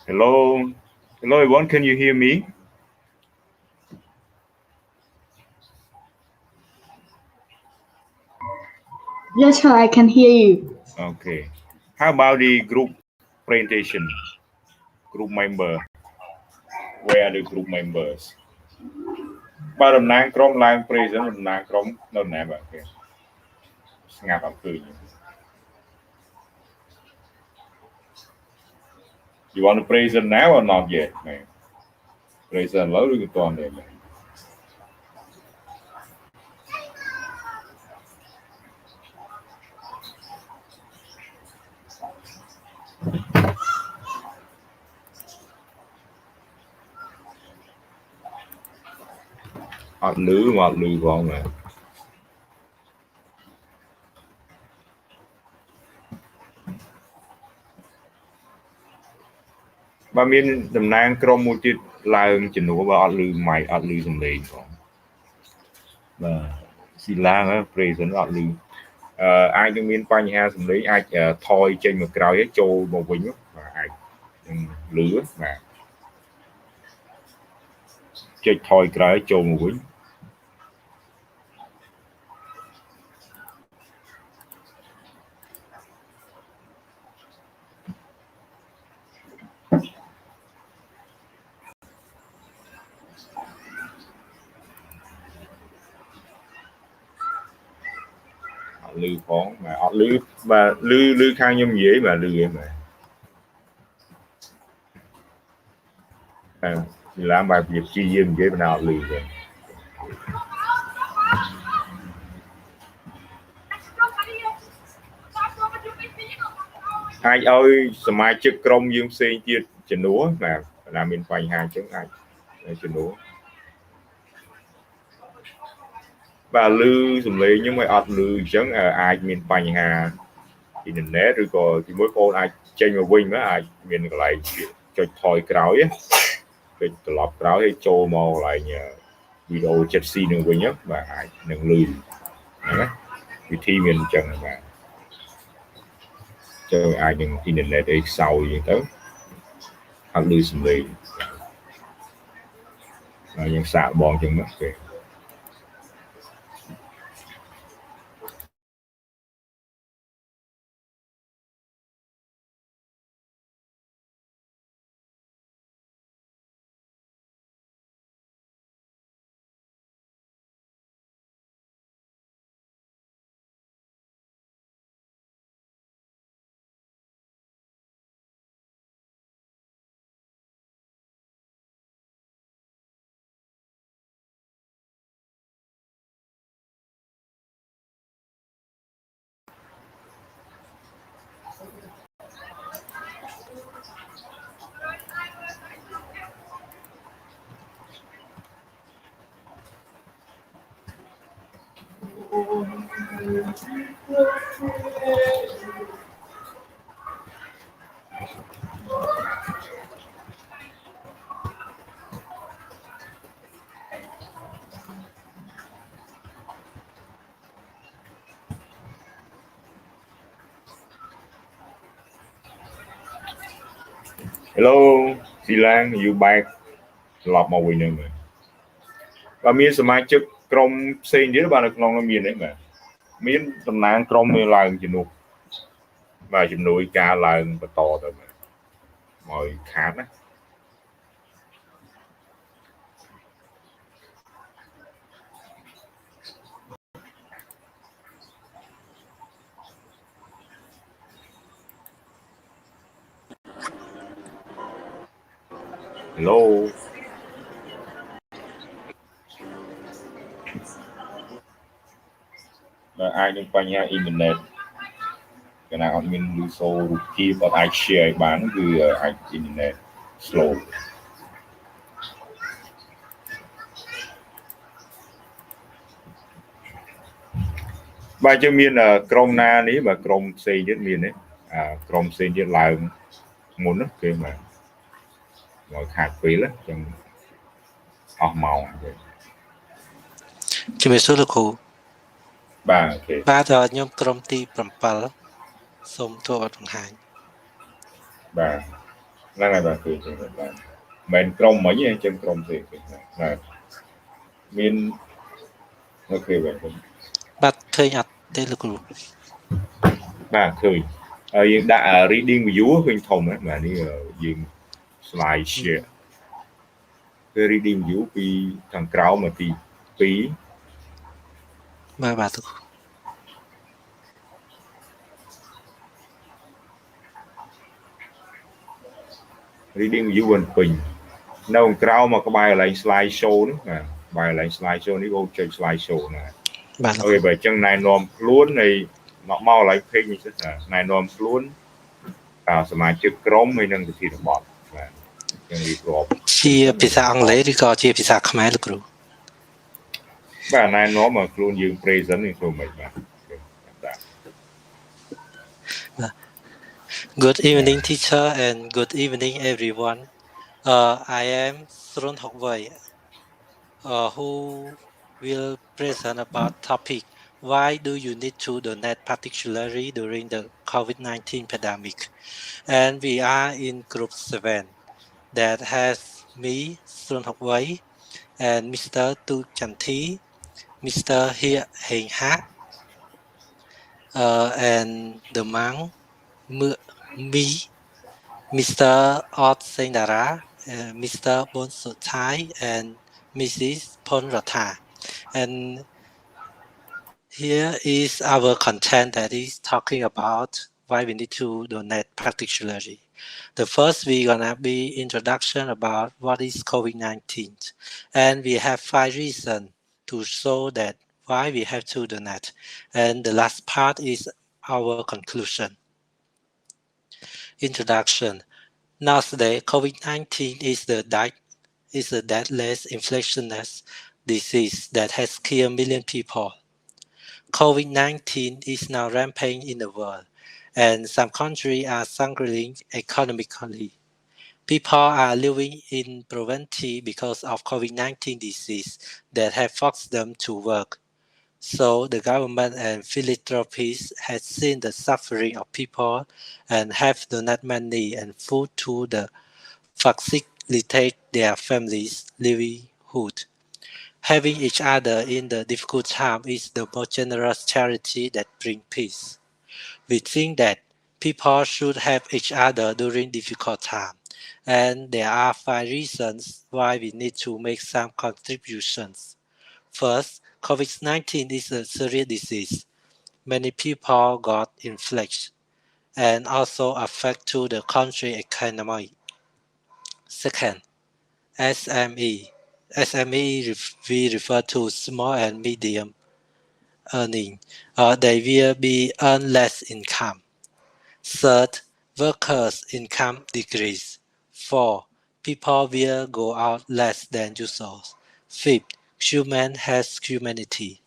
Hello everyone, can you hear me? Yes, sir, I can hear you. Okay. How about the group presentation? Group member. Where are the group members? បើតំណាងក្រុមឡើង present តំណាងក្រុមនៅណាបាទគេស្ងាត់អត់ឃើញ You want to present now or not yet? Man? Present ឡើយឬក៏តន់ទេ អត់លឺផងណាបើមានតំណាងក្រុមមួយទៀតឡើងជំនួសបើអត់លឺម៉ៃអត់លឺសំឡេងផងបាទស៊ីឡាង present អត់លឺអាចនឹងមានបញ្ហាសំឡេងអាចថយចេញមកក្រោយចូលមកវិញបាទអាចនឹងលឺបាទចុចថយក្រោយចូលមកវិញ លឺផងបាទអត់លឺបាទលឺខាងខ្ញុំនិយាយបាទលឺឯងបាទឡាមបាទវាព្យាយាមនិយាយបណ្ណាអត់លឺទេអាចឲ្យសមាជិកក្រុមយើងផ្សេងទៀតជំនួសបាទបណ្ណាមានបញ្ហាអញ្ចឹងអាចជំនួស បាទលឺសំឡេងខ្ញុំឲ្យអត់លឺអញ្ចឹងអាចមានបញ្ហាអ៊ីនធឺណិតឬក៏ទីមួយបងអាចចេញមកវិញមកអាចមានកន្លែងចុចថយក្រោយចុចត្រឡប់ក្រោយឲ្យចូលមកកន្លែងវីដេអូ 7C នឹងវិញបាទអាចនឹងលឺហ្នឹងណាវិធីមានអញ្ចឹងបាទចូលអាចនឹងអ៊ីនធឺណិតអីខ្សោយអញ្ចឹងទៅអត់លឺសំឡេងហើយយើងសាកបងអញ្ចឹងមកគេ អ Hello ស៊ីឡាង you back ត្រឡប់មកវិញហ្នឹងបាទមានសមាជិកក្រុមផ្សេងទៀតបាទនៅក្នុងនោះមានទេបាទមានតំណាងក្រុមមានឡើងជំនួសបាទជំនួយការឡើងបន្តទៅបាទមកខាតណា Hello បាទអាចនឹងបញ្ហាអ៊ីនធឺណិតកាលណាអត់មានលឺសូររូបភាពអត់អាច share ឲ្យបានគឺអាចអ៊ីនធឺណិត slow បាទយើងមានក្រុមណានេះបាទក្រុមផ្សេងទៀតមានទេក្រុមផ្សេងទៀតឡើងមុនគេបាទមកខាតពេលចឹងអស់ម៉ោងជំរាបសួរលោកគ្រូ បាទអូខេ បាទខ្ញុំក្រុមទី7សូមធ្វើបទបង្ហាញ បាទហ្នឹងហើយបាទគឺចឹងបាទមិនក្រុមមិនទេចឹងក្រុមទេបាទមានអូខេបាទឃើញអត់ទេលោកគ្រូ បាទឃើញហើយយើងដាក់ reading view ឃើញធំណាស់បាទនេះយើង slide share គឺ reading view ពីខាងក្រោមមកទី2បាទ reading view វិញពេញនៅក្រៅមកក្បែរកន្លែង slide show នេះបាទក្បែរកន្លែង slide show នេះបងចុច slide show ណាបាទអូខេបើអញ្ចឹងណែនាំខ្លួននៃមកកន្លែង page នេះសិនណែនាំខ្លួនសមាជិកក្រុមហើយនឹងវិធីរបត់បាទអញ្ចឹងរៀបរាប់ជាភាសាអង់គ្លេសឬក៏ជាភាសាខ្មែរលោកគ្រូបាទណែនាំមកខ្លួនយើង present នេះធ្វើមិនបាទ Good evening teacher and good evening everyone. I am Sron Hokway who will present about topic why do you need to donate particularly during the COVID-19 pandemic. And we are in group 7 that has me, Sron Hokway, and Mr. Tu Chanthi, Mr. Hia Heng Ha, and the monk me, Mr. Ot Sendara, Mr. Bon Sothai, and Mrs. Pon Ratha. And here is our content that is talking about why we need to donate particularly. The first we're gonna be introduction about what is COVID-19. And we have 5 reasons to show that why we have to donate. And the last part is our conclusion. Introduction. Nowadays, COVID-19 is the deadliest infectious disease that has killed millions of people. COVID-19 is now rampant in the world, and some countries are struggling economically. People are living in poverty because of COVID-19 disease that have forced them to work. So the government and philanthropists have seen the suffering of people and have donated money and food to the facilitate their families' livelihood. Having each other in the difficult time is the most generous charity that brings peace. We think that people should have each other during difficult time, and there are 5 reasons why we need to make some contributions. First, COVID-19 is a serious disease. Many people got infected and also affect to the country economy. Second, SME. SME we refer to small and medium earning. They will be earn less income. Third, workers' income decrease. 4. People will go out less than usual. Fifth, human has humanity.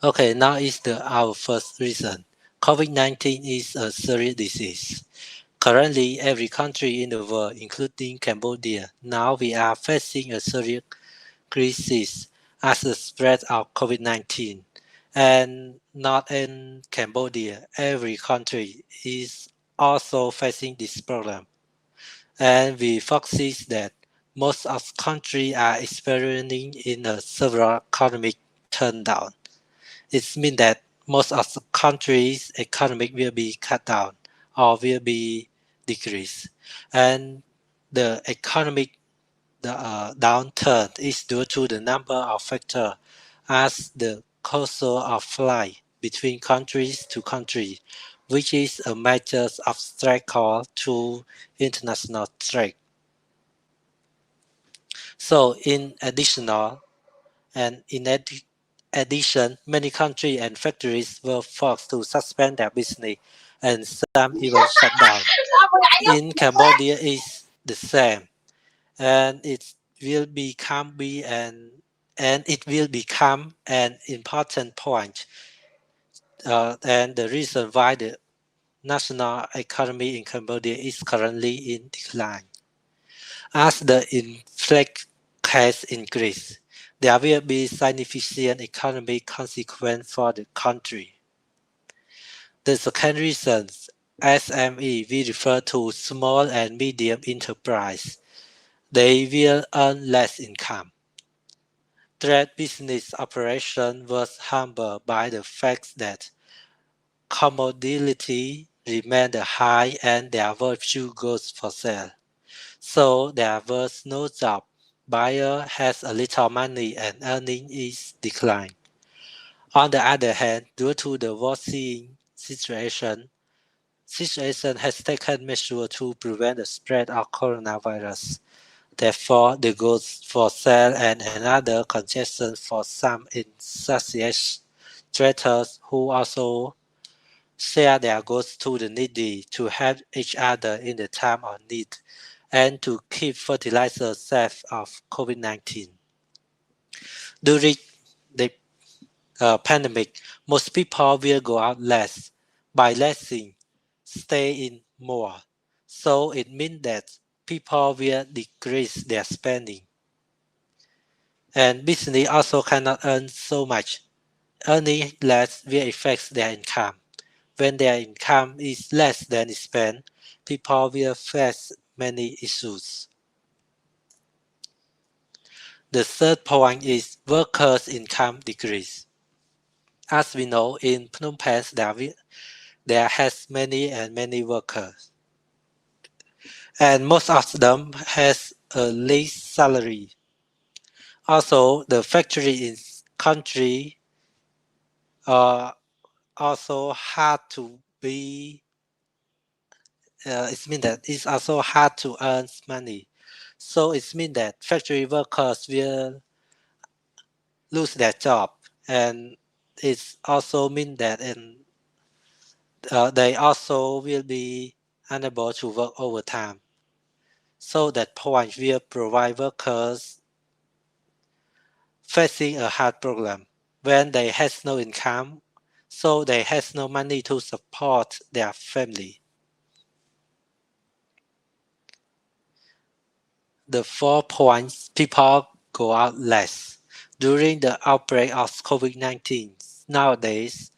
Okay, now is our first reason. COVID-19 is a serious disease. Currently, every country in the world, including Cambodia, now we are facing a serious crisis as a spread of COVID-19. And not in Cambodia, every country is also facing this problem. And we foresee that most of countries are experiencing in a several economic turndown. It means that most of the countries' economic will be cut down or will be decreased. And the economic downturn is due to the number of factors as the cost of flight between countries to country, which is a major obstacle to international trade. So in addition, many countries and factories were forced to suspend their business and some even shut down. In Cambodia is the same, and it will become an important point, and the reason why the national economy in Cambodia is currently in decline. As the inflation has increased, there will be significant economic consequence for the country. The second reason, SME, we refer to small and medium enterprise. They will earn less income. Trade business operation was hampered by the fact that commodity remained high and there were few goods for sale. So there was no job. Buyer has a little money and earning is declined. On the other hand, due to the worsening situation has taken measures to prevent the spread of coronavirus. Therefore, the goods for sale and another congestion for some enthusiast traders who also share their goods to the needy to help each other in the time of need and to keep fertilizer safe of COVID-19. During the pandemic, most people will go out less. By lessing, stay in more. So it means that people will decrease their spending. And business also cannot earn so much. Earning less will affect their income. When their income is less than spent, people will face many issues. The third point is workers' income decrease. As we know, in Phnom Penh, there has many workers. And most of them has a least salary. Also, the factory in country also hard to be. It means that it's also hard to earn money. So it means that factory workers will lose their job, and it also means that they also will be unable to work overtime. So that point will provide workers facing a hard problem when they has no income, so they has no money to support their family. The 4 points, people go out less. During the outbreak of COVID-19, nowadays,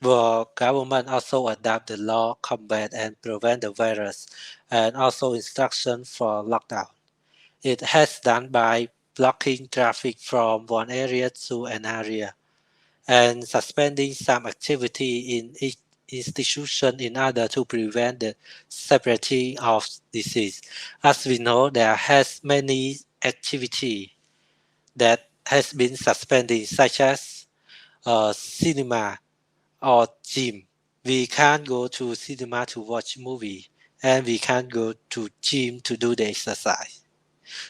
the government also adopt the law combat and prevent the virus and also instruction for lockdown. It has done by blocking traffic from one area to an area and suspending some activity in each institution in order to prevent the spreading of disease. As we know, there has many activity that has been suspended, such as cinema or gym. We can't go to cinema to watch movie, and we can't go to gym to do the exercise.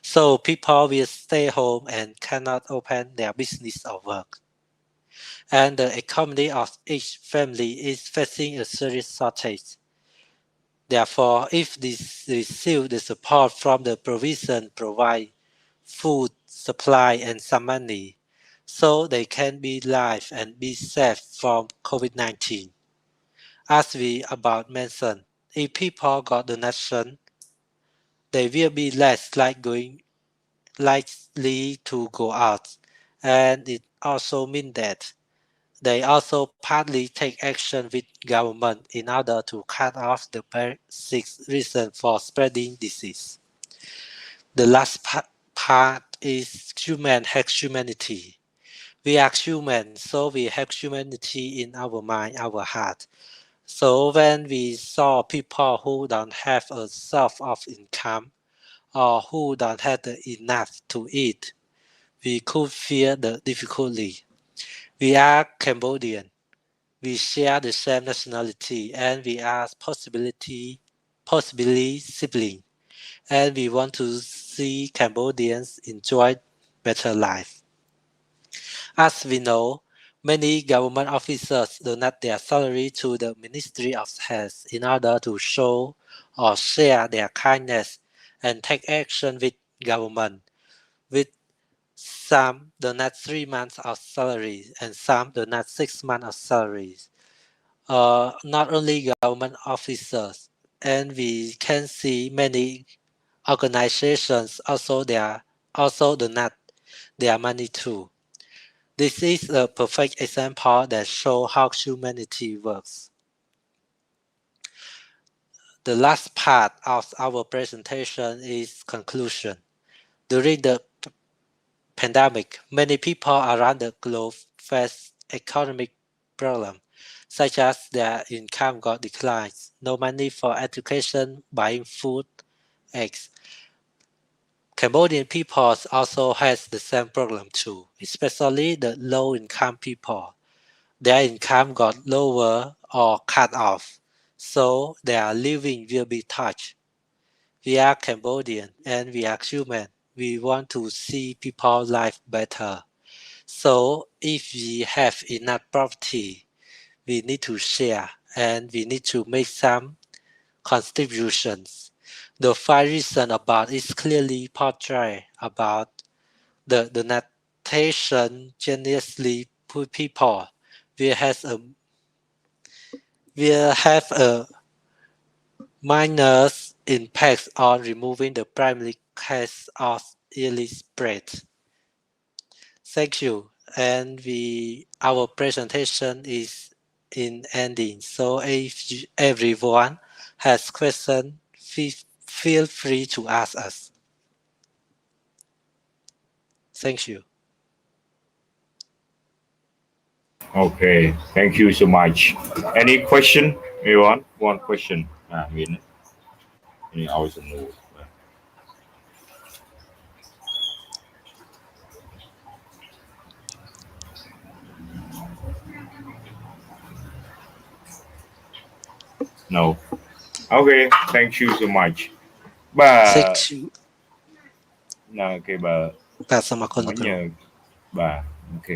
So people will stay home and cannot open their business or work. And the economy of each family is facing a serious shortage. Therefore, if they receive the support from the provision provide food, supply, and some money, so they can be live and be safe from COVID-19. As we about mentioned, if people got donation, they will be less likely to go out, and it also means that they also partly take action with government in order to cut off the basic reason for spreading disease. The last part is human has humanity. We are human, so we have humanity in our mind, our heart. So when we saw people who don't have a source of income or who don't have enough to eat, we could feel the difficulty. We are Cambodian. We share the same nationality and we are possibly siblings. And we want to see Cambodians enjoy better life. As we know, many government officers donate their salary to the Ministry of Health in order to show or share their kindness and take action with government. With some donate 3 months of salary and some donate 6 months of salaries. Not only government officers, and we can see many organizations also donate their money too. This is a perfect example that shows how humanity works. The last part of our presentation is conclusion. During the pandemic, many people around the globe face economic problems, such as their income got declined, no money for education, buying food, eggs. Cambodian people also has the same problem too, especially the low-income people. Their income got lower or cut off, so their living will be touched. We are Cambodian and we are human. We want to see people's life better. So if we have enough property, we need to share and we need to make some contributions. The 5 reasons about is clearly portrayed about the donation generously put people will have a minor impact on removing the primary cause of early spread. Thank you. And our presentation is in ending. So if everyone has questions, feel free to ask us. Thank you. Okay, thank you so much. Any question? Anyone? One question. Any always know. No. Okay, thank you so much. Thank you. Okay, bà. Bà sao mà con được nhờ bà. Ok.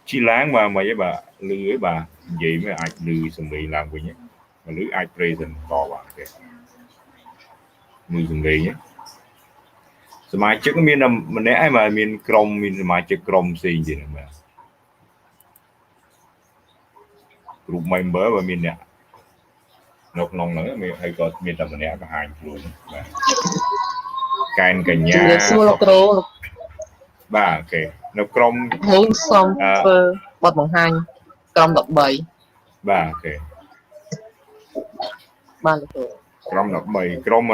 Chi láng mà với bà lưới bà vậy mới ai lưới sừng bị làm vậy nhé. Mà lưới ai present có bà. Ok. Lưới sừng bị nhé. สมาชิกមានម្នាក់ឯងមានក្រុមមានសមាជិកក្រុមផ្សេងទៀតបាទ group member បើមានអ្នកនៅក្នុងហ្នឹងមានហើយក៏មានតែម្នាក់បង្ហាញខ្លួនបាទកែនកញ្ញាសួរលោកគ្រូបាទអូខេនៅក្រុមខ្ញុំសូមធ្វើបទបង្ហាញក្រុម13បាទអូខេបាទលោកគ្រូ ក្រុម13ក្រុម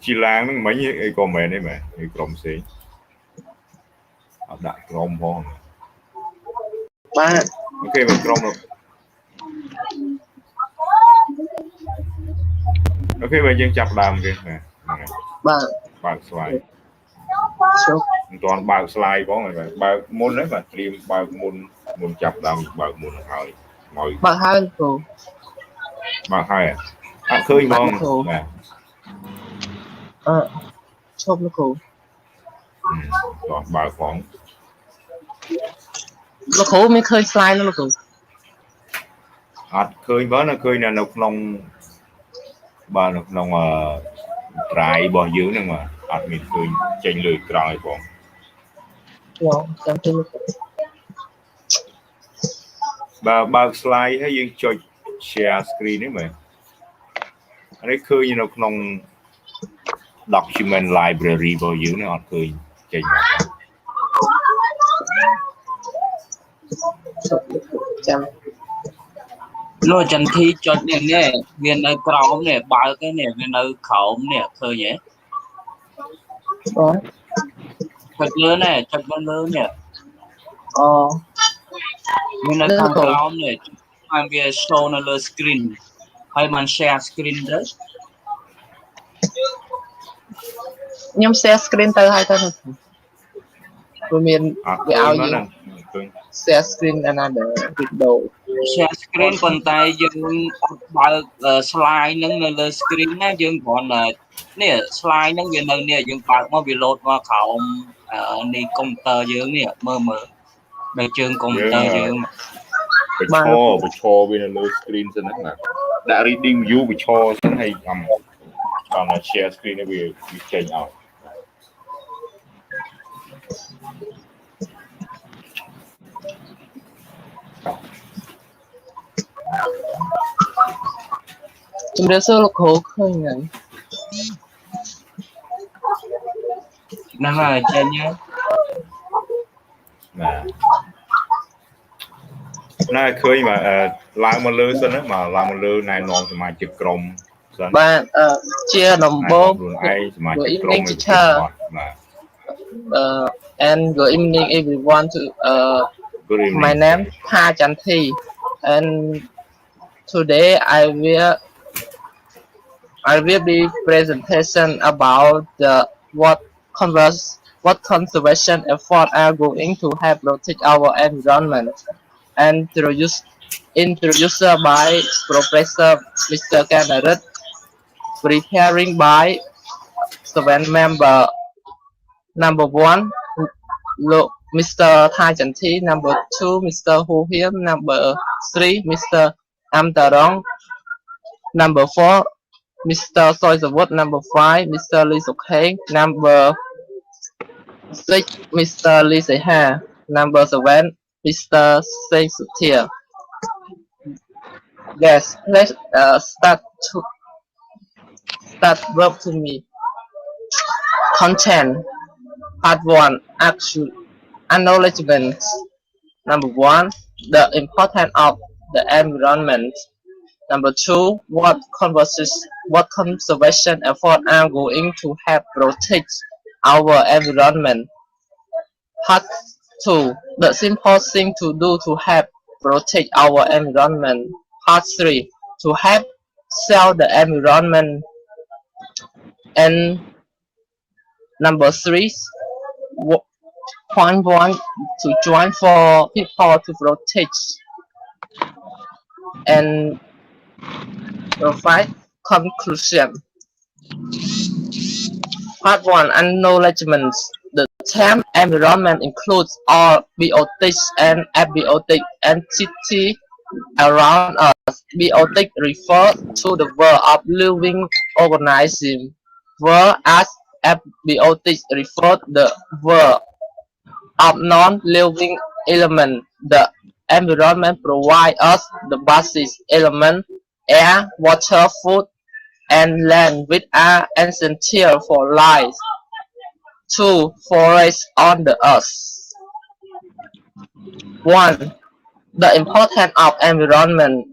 ជីឡាងហ្នឹងមិញអីក៏មិនមែនទេមែនឯក្រុមផ្សេងអត់ដាក់ក្រុមផងបាទអូខេមកក្រុមអូខេបើយើងចាប់ដើមគេបាទបើកស្លាយមិនទាន់បើកស្លាយផងបាទបើកមុនហ្នឹងបាទត្រៀមបើកមុនចាប់ដើមបើកមុនហើយមកបើកហើយគ្រូបើកហើយអត់ឃើញផងបាទឈប់លោកគ្រូបើកផងលោកគ្រូមានឃើញ slide នោះលោកគ្រូអត់ឃើញបងនៅឃើញនៅក្នុងបាទនៅក្នុងdrive របស់យើងហ្នឹងបាទអត់មានឃើញចេញលើក្រោយផងចាំទៅបើក slide ហើយយើងចុច share screen នេះមែននេះឃើញនៅក្នុង document library របស់យើងនេះអត់ឃើញចេញមក ចាំលោកចន្ទធីចុចនេះវានៅក្រោមនេះបើកនេះវានៅក្រោមនេះឃើញទេចុចលើនេះចុចលើនេះវានៅខាងក្រោមនេះហើយវា show នៅលើ screen ហើយมัน share screen ទៅខ្ញុំ share screen ទៅហើយទៅព្រោះមានវាឲ្យយើង share screen another window share screen ប៉ុន្តែយើងអត់បើក slide ហ្នឹងនៅលើ screen ណាយើងគ្រាន់តែនេះ slide ហ្នឹងវានៅនេះយើងបើកមកវា load មកក្រោមនេះកុំព្យូទ័រយើងនេះមើលនៅជើងកុំព្យូទ័រយើងបញ្ឈរវានៅលើ screen សិនហ្នឹងណាដាក់ reading view បញ្ឈរសិនហើយចាំshare screen នេះវាចេញឲ្យជំរាបសួរលោកគ្រូឃើញហើយហ្នឹងហើយចេញហើយណាឃើញមកឡើងមកលើសិនណាមកឡើងមកលើណែនាំសមាជិកក្រុមសិនបាទជាដំបូងខ្លួនឯងសមាជិកក្រុមបាទand good evening everyone to good evening. My name Tha Chanthi and today I will be presentation about what conservation effort are going to help protect our environment and introduced by Professor Mr. Kanarat, preparing by 7 member. Number 1, Mr. Tha Chanthi. Number 2, Mr. Hu Hiam. Number 3, Mr. Amtarong. Number 4, Mr. Soi Savut. Number 5, Mr. Lee Suk Heng. Number 6, Mr. Lee Se Ha. Number 7, Mr. Seng Suthia. Yes, let's start work to me. Content. Part 1, acknowledgement. Number 1, the importance of the environment. Number 2, what conservation efforts are going to help protect our environment. Part 2, the simple thing to do to help protect our environment. Part 3, to help save the environment. And number 3, point 1, to join for people to protect and provide conclusion. Part 1, acknowledgement. The term environment includes all biotic and abiotic entities around us. Biotic refers to the world of living organisms, whereas abiotic refers to the world of non-living elements. The environment provides us the basic elements: air, water, food, and land, which are essential for life. 2. Forests on the earth. 1. The importance of environment.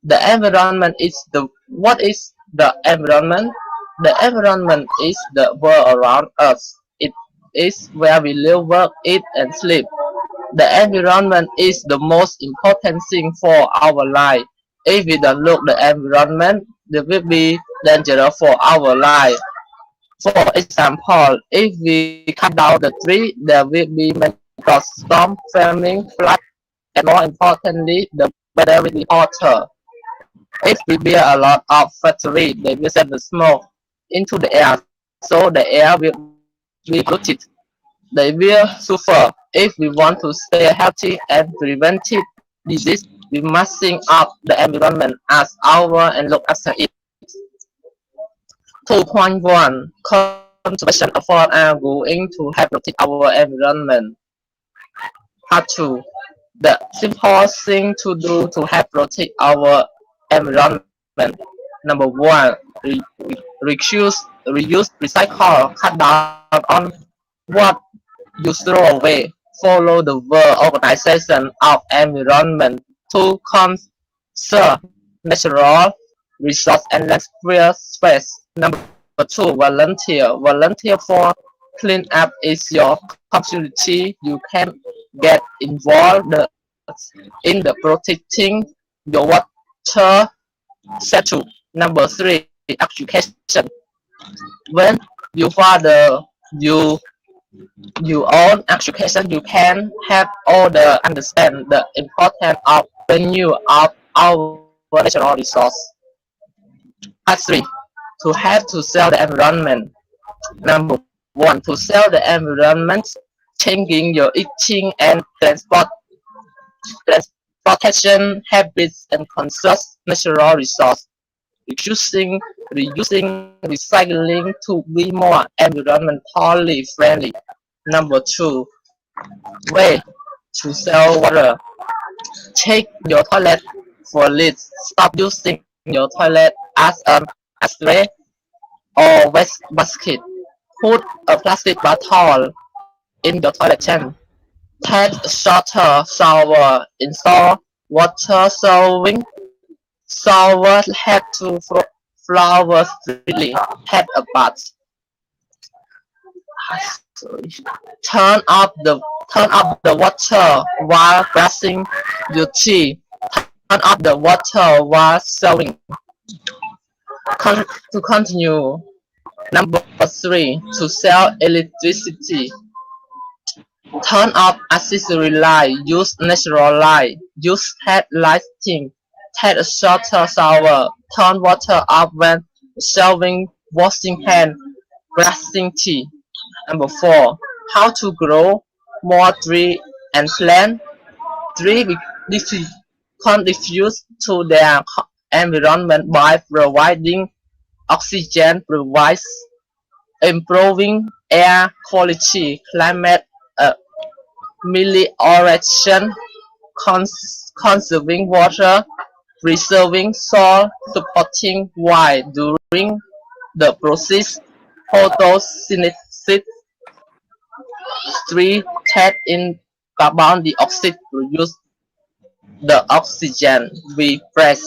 The environment is what is the environment? The environment is the world around us. It is where we live, work, eat, and sleep. The environment is the most important thing for our life. If we don't look the environment, it will be dangerous for our life. For example, if we cut down the tree, there will be many storm, famine, flood, and more importantly, the weather will be hotter. If we build a lot of factories, they will send the smoke into the air, so the air will be polluted. They will suffer. If we want to stay healthy and prevent disease, we must think of the environment as our and look after it. 2.1, conservation efforts are going to help protect our environment. Part 2, the simple thing to do to help protect our environment. Number 1, reuse, recycle, cut down on what you throw away. follow the World Organization of Environment to conserve natural resource and land space. Number 2, volunteer. Volunteer for clean up is your community. You can get involved in the protecting your water statue. Number 3, education. When you father you own education, you can have all the understand the importance of renew of our natural resource. Part 3, to have to sell the environment. Number 1, to sell the environment, changing your eating and transportation habits and conserve natural resource. Reusing, recycling to be more environmentally friendly. Number 2, way to sell water. Check your toilet for leaks. Stop using your toilet as an ashtray or waste basket. Put a plastic bottle in your toilet tank. Take a shorter shower. Install water saving shower. Head to flowers freely. Have a bath. Turn off the water while brushing your teeth. Turn off the water while showering. To continue. Number 3, to sell electricity. Turn off accessory light. Use natural light. Use head lighting. Take a shorter shower. Turn water off when showering, washing hands, brushing teeth. Number 4, how to grow more trees and plant. Trees contribute to their environment by providing oxygen, provides improving air quality, climate melioration, conserving water, preserving soil, supporting wild during the process. Photosynthesis. 3, tap in carbon dioxide, produce the oxygen we breathe.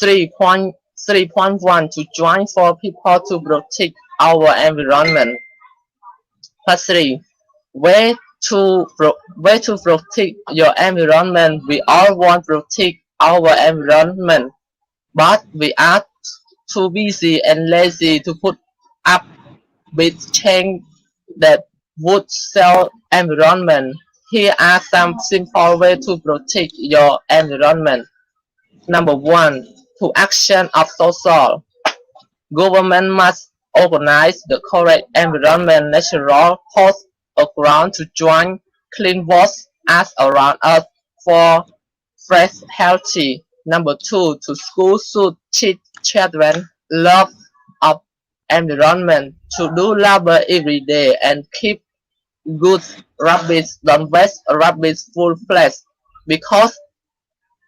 3.1, to join for people to protect our environment. Part 3, way to protect your environment. We all want to protect our environment, but we are too busy and lazy to put up with change that would sell environment. Here are some simple ways to protect your environment. Number 1, to action of social. Government must organize the correct environment, natural host a ground to join clean water as around us for fresh healthy. Number 2, to school should teach children love of environment, to do labor every day and keep good rubbish, don't waste rubbish full place because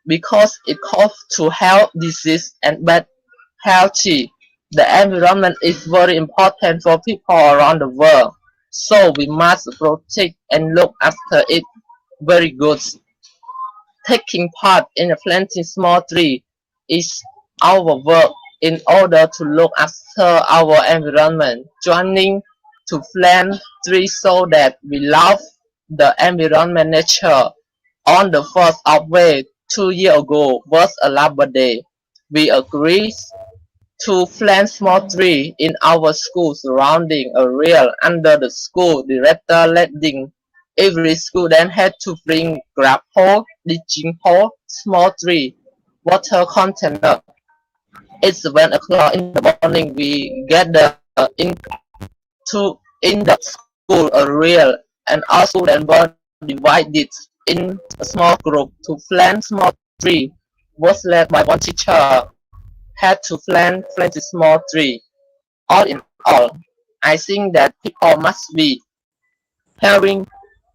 it causes to health disease and bad healthy. The environment is very important for people around the world, so we must protect and look after it very good. Taking part in planting small trees is our work in order to look after our environment. Joining to plant trees so that we love the environment nature. On the 1st of May 2 years ago was a Labor Day. We agreed to plant small trees in our school surrounding area under the school director leading. Every student had to bring grab pole, digging pole, small tree, water container. It's 1 o'clock in the morning. We gather in the school area, and all students were divided in a small group to plant small tree. Was led by one teacher. Had to plant a small tree. All in all, I think that people must be helping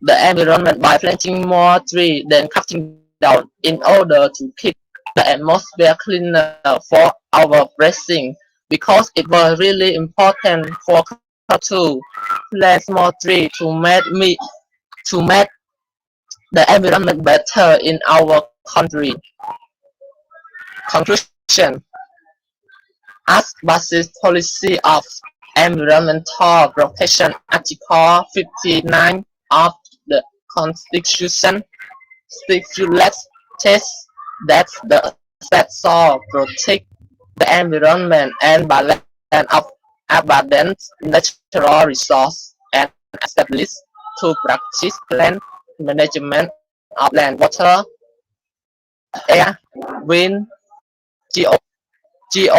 the environment by planting more trees than cutting down in order to keep the atmosphere cleaner for our breathing, because it was really important for to plant small tree to make the environment better in our country. Conclusion: as basis policy of environmental protection, Article 59 of the Constitution stipulates that the state shall protect the environment and balance of abundant natural resources and establish to practice land management of land, water, air, wind, geology,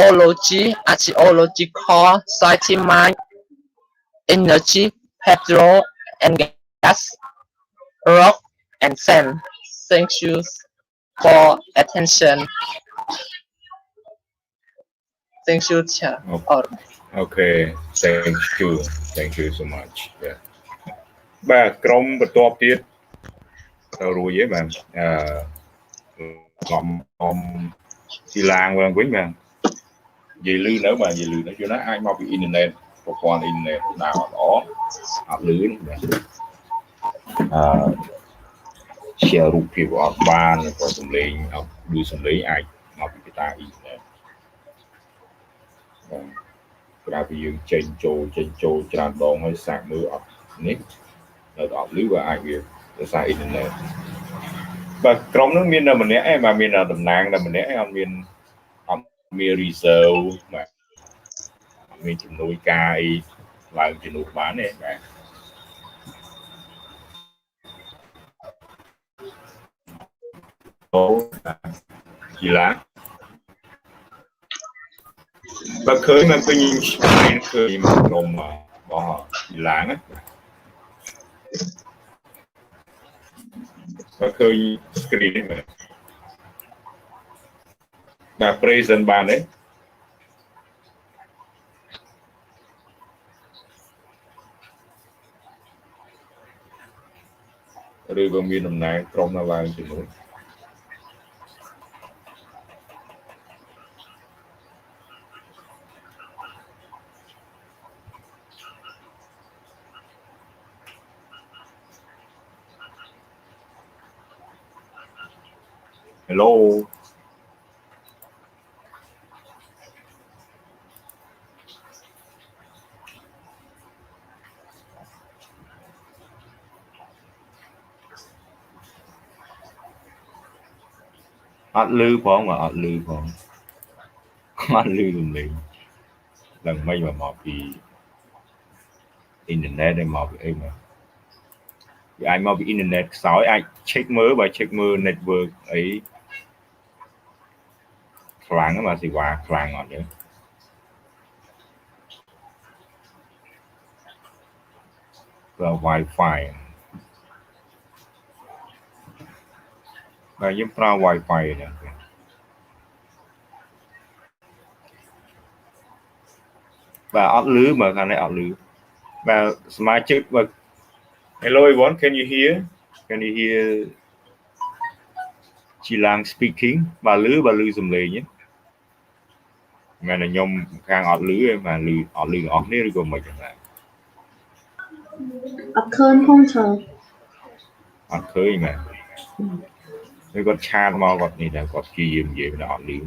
archaeological, scientific, mine, energy, petrol and gas, rock and sand. Thank you for attention. Thank you, Chair. Okay, thank you so much. Yeah. បាទក្រុមបន្ទាប់ទៀតទៅរួចហើយបាទក្រុមទីឡាងវិញបាទនិយាយលឺនៅបាទនិយាយលឺនៅជួនណាអាចមកពីអ៊ីនធឺណិតប្រព័ន្ធអ៊ីនធឺណិតដើរល្អអត់លឺបាទshare រូបភាពអត់បានក៏សំឡេងអត់ឮសំឡេងអាចមកពីតាអ៊ីនធឺណិតក្រៅពីយើងចេញចូលច្រើនដងហើយសាកមើលអត់នេះនៅអត់ឮក៏អាចវាភាសាអ៊ីនធឺណិតបាទក្រុមនោះមានតែម្នាក់ឯងបាទមានតំណាងតែម្នាក់ឯងអត់មានreserve បាទអត់មានជំនួយការអីឡើងជំនួសបានទេបាទអូគីឡាបើឃើញមកពេញឃើញមកក្រុមរបស់គីឡាណាបើឃើញ screen នេះបាទ present បានទេឬក៏មានតំណែងក្រុមនៅឡើងជំនួយHello អត់លឺផងមកអត់លឺផងអត់លឺសំឡេងឡើងមិនមកពីអ៊ីនធឺណិតឯមកពីអីមកវាអាចមកពីអ៊ីនធឺណិតខ្សោយអាច check មើលបើ check មើល network អីខ្លាំងមកសេវាខ្លាំងអត់ទេប្រើ Wi-Fi បាទយើងប្រើ Wi-Fi ហ្នឹងបាទអត់លឺមើលខាងនេះអត់លឺបាទសមាជិកបើ Hello everyone, can you hear Chilang speaking បាទលឺសំឡេងហ្នឹងមែនតែខ្ញុំខាងអត់លឺទេបាទលឺអត់លឺអស់គ្នាឬក៏មិនចឹងដែរអត់ឃើញផងtrời អត់ឃើញមែនឬគាត់ឆាតមកគាត់នេះដែរគាត់ព្យាយាមនិយាយតែអត់លឺ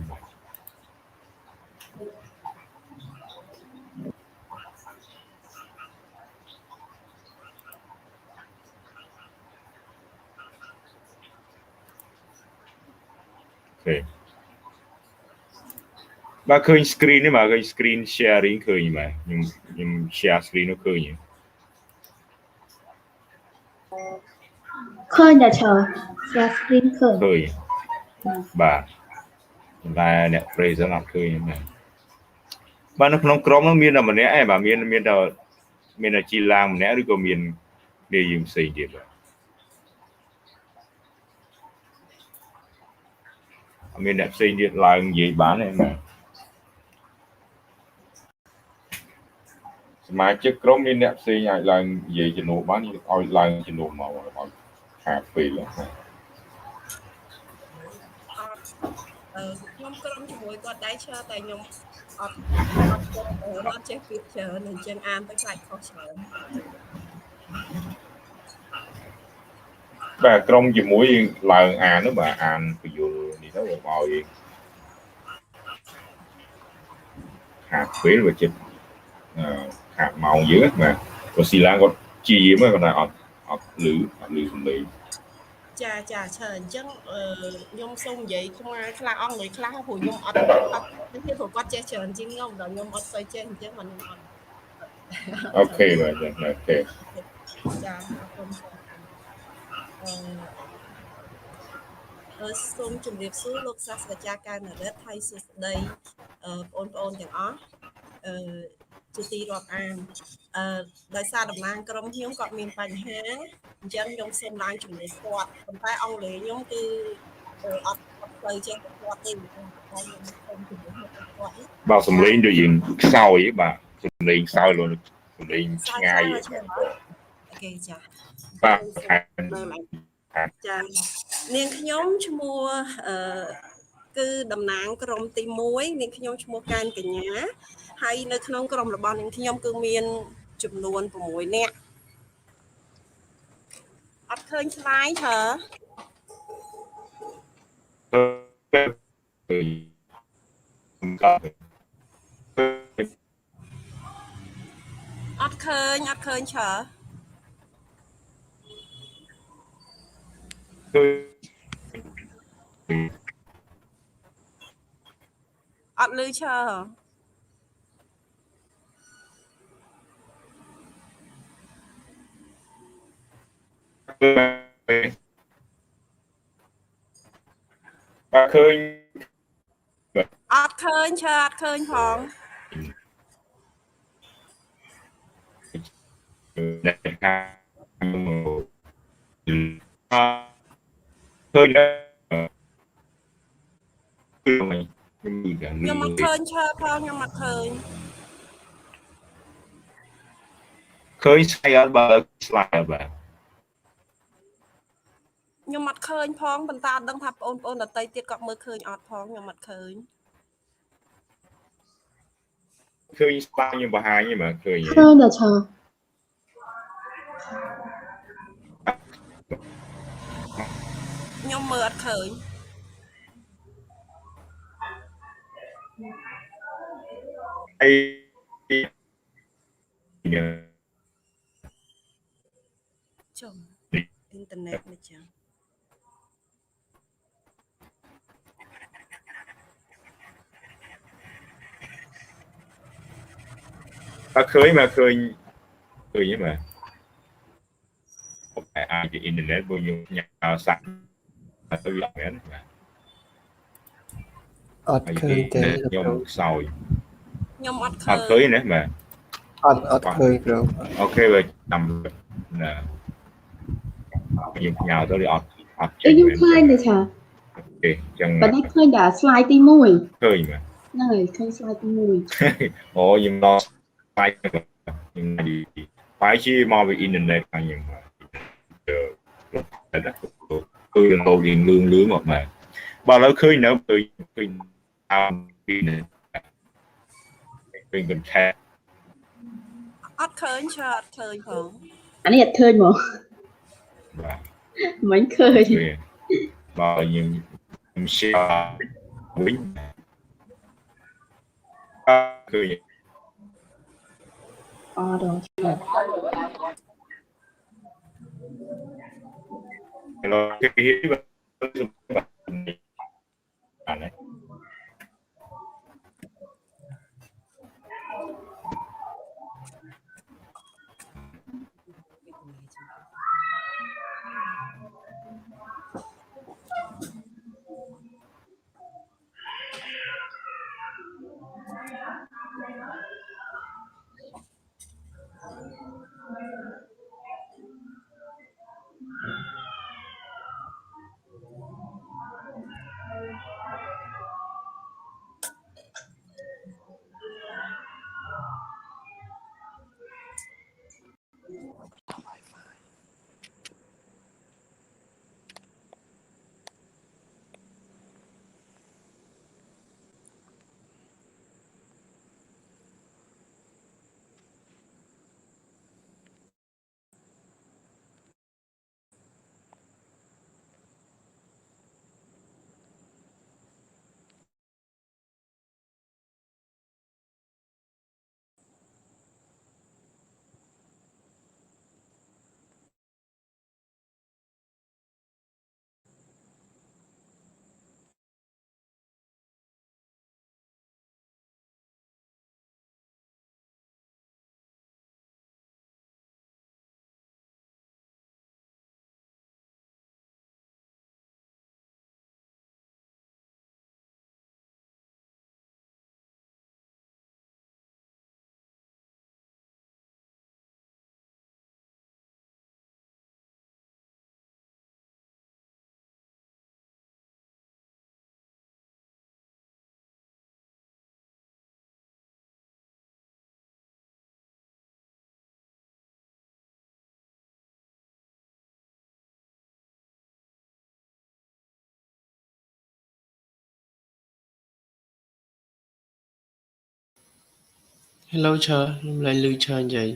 បាទឃើញ screen នេះបាទឃើញ screen sharing ឃើញបាទខ្ញុំ share screen នោះឃើញតែtrời share screen ឃើញបាទតែអ្នក present អត់ឃើញទេបាទនៅក្នុងក្រុមនោះមានតែម្នាក់ឯងបាទមានតែជីឡាងម្នាក់ឬក៏មានគ្នាយើងផ្សេងទៀតបាទអត់មានអ្នកផ្សេងទៀតឡើងនិយាយបានទេបាទសមាជិកក្រុមមានអ្នកផ្សេងអាចឡើងនិយាយជំនួសបានឲ្យឡើងជំនួសមកឲ្យខាតពេល ខ្ញុំក្រុមជាមួយគាត់ដែរឈើតែខ្ញុំអត់អត់ចេះពាក្យច្រើនអញ្ចឹងអានទៅខ្លាចខុសច្រើន បាទក្រុមជាមួយឡើងអាននោះបាទអានពយល់នេះទៅឲ្យខាតពេលវាចិត្តខាតម៉ោងយើងបាទព្រោះស៊ីឡាគាត់ជាយាមគាត់ថាអត់លឺសំឡេងចាច្រើនអញ្ចឹងខ្ញុំសូមនិយាយខ្មែរខ្លះអង់គ្លេសខ្លះព្រោះខ្ញុំអត់ទេព្រោះគាត់ចេះច្រើនជាងខ្ញុំដល់ខ្ញុំអត់សូវចេះអញ្ចឹងមិនខ្ញុំអត់អូខេបាទអូខេចាអរគុណសូមជម្រាបសួរលោកសាស្ត្រាចារ្យកែវនរិទ្ធហើយសួស្តីបងប្អូនទាំងអស់ជាទីរាប់អានដោយសារតំណាងក្រុមខ្ញុំគាត់មានបញ្ហាអញ្ចឹងខ្ញុំសូមឡើងជំនួសគាត់ប៉ុន្តែអង់គ្លេសខ្ញុំគឺអត់ទៅចេះគាត់ទេខ្ញុំសូមជំនួសគាត់បាទសំឡេងដូចយើងខ្សោយបាទសំឡេងខ្សោយលោកសំឡេងឆ្ងាយអូខេចាបាទចានាងខ្ញុំឈ្មោះគឺតំណាងក្រុមទី1នាងខ្ញុំឈ្មោះកែនកញ្ញាហើយនៅក្នុងក្រុមរបស់នាងខ្ញុំគឺមានចំនួន6នាក់អត់ឃើញស្លាយទេអត់ឃើញឆើអត់លឺឆើបាទឃើញអត់ឃើញឆើអត់ឃើញផងឃើញខ្ញុំអត់ឃើញឆើផងខ្ញុំអត់ឃើញស្លាយអត់បើស្លាយអត់បាទខ្ញុំអត់ឃើញផងប៉ុន្តែអត់ដឹងថាបងប្អូនដទៃទៀតគាត់មើលឃើញអត់ផងខ្ញុំអត់ឃើញស្លាយខ្ញុំបង្ហាញទេបាទឃើញតែឆើខ្ញុំមើលអត់ឃើញអីចុះអ៊ីនធឺណិតនេះចឹងបាទឃើញទេបាទអាចជាអ៊ីនធឺណិតបើខ្ញុំញ៉ាំសាក់ទៅវាមែនបាទអត់ឃើញទេខ្ញុំខ្សោយខ្ញុំអត់ឃើញអត់ឃើញណាបាទអត់ឃើញគ្រូអូខេបាទតាមណាយើងញ៉ាំទៅអត់ខ្ញុំឃើញទេឆើអូខេចឹងបើនេះឃើញតែ slide ទី1ឃើញបាទហ្នឹងហើយឃើញ slide ទី1អូខ្ញុំដល់ slide ខ្ញុំបាយជាមកពីអ៊ីនធឺណិតខ្ញុំគឺលោលឿងអត់បាទបើឥឡូវឃើញនៅឃើញតាមពីនេះឃើញកន្លែងអត់ឃើញឆើអត់ឃើញផងអានេះអត់ឃើញហ្មងបាទមិនឃើញបើខ្ញុំshare វិញឃើញអត់ដល់ឥឡូវគេហៀបអានេះ Hello ឈើខ្ញុំឡើងលឺឈើនិយាយ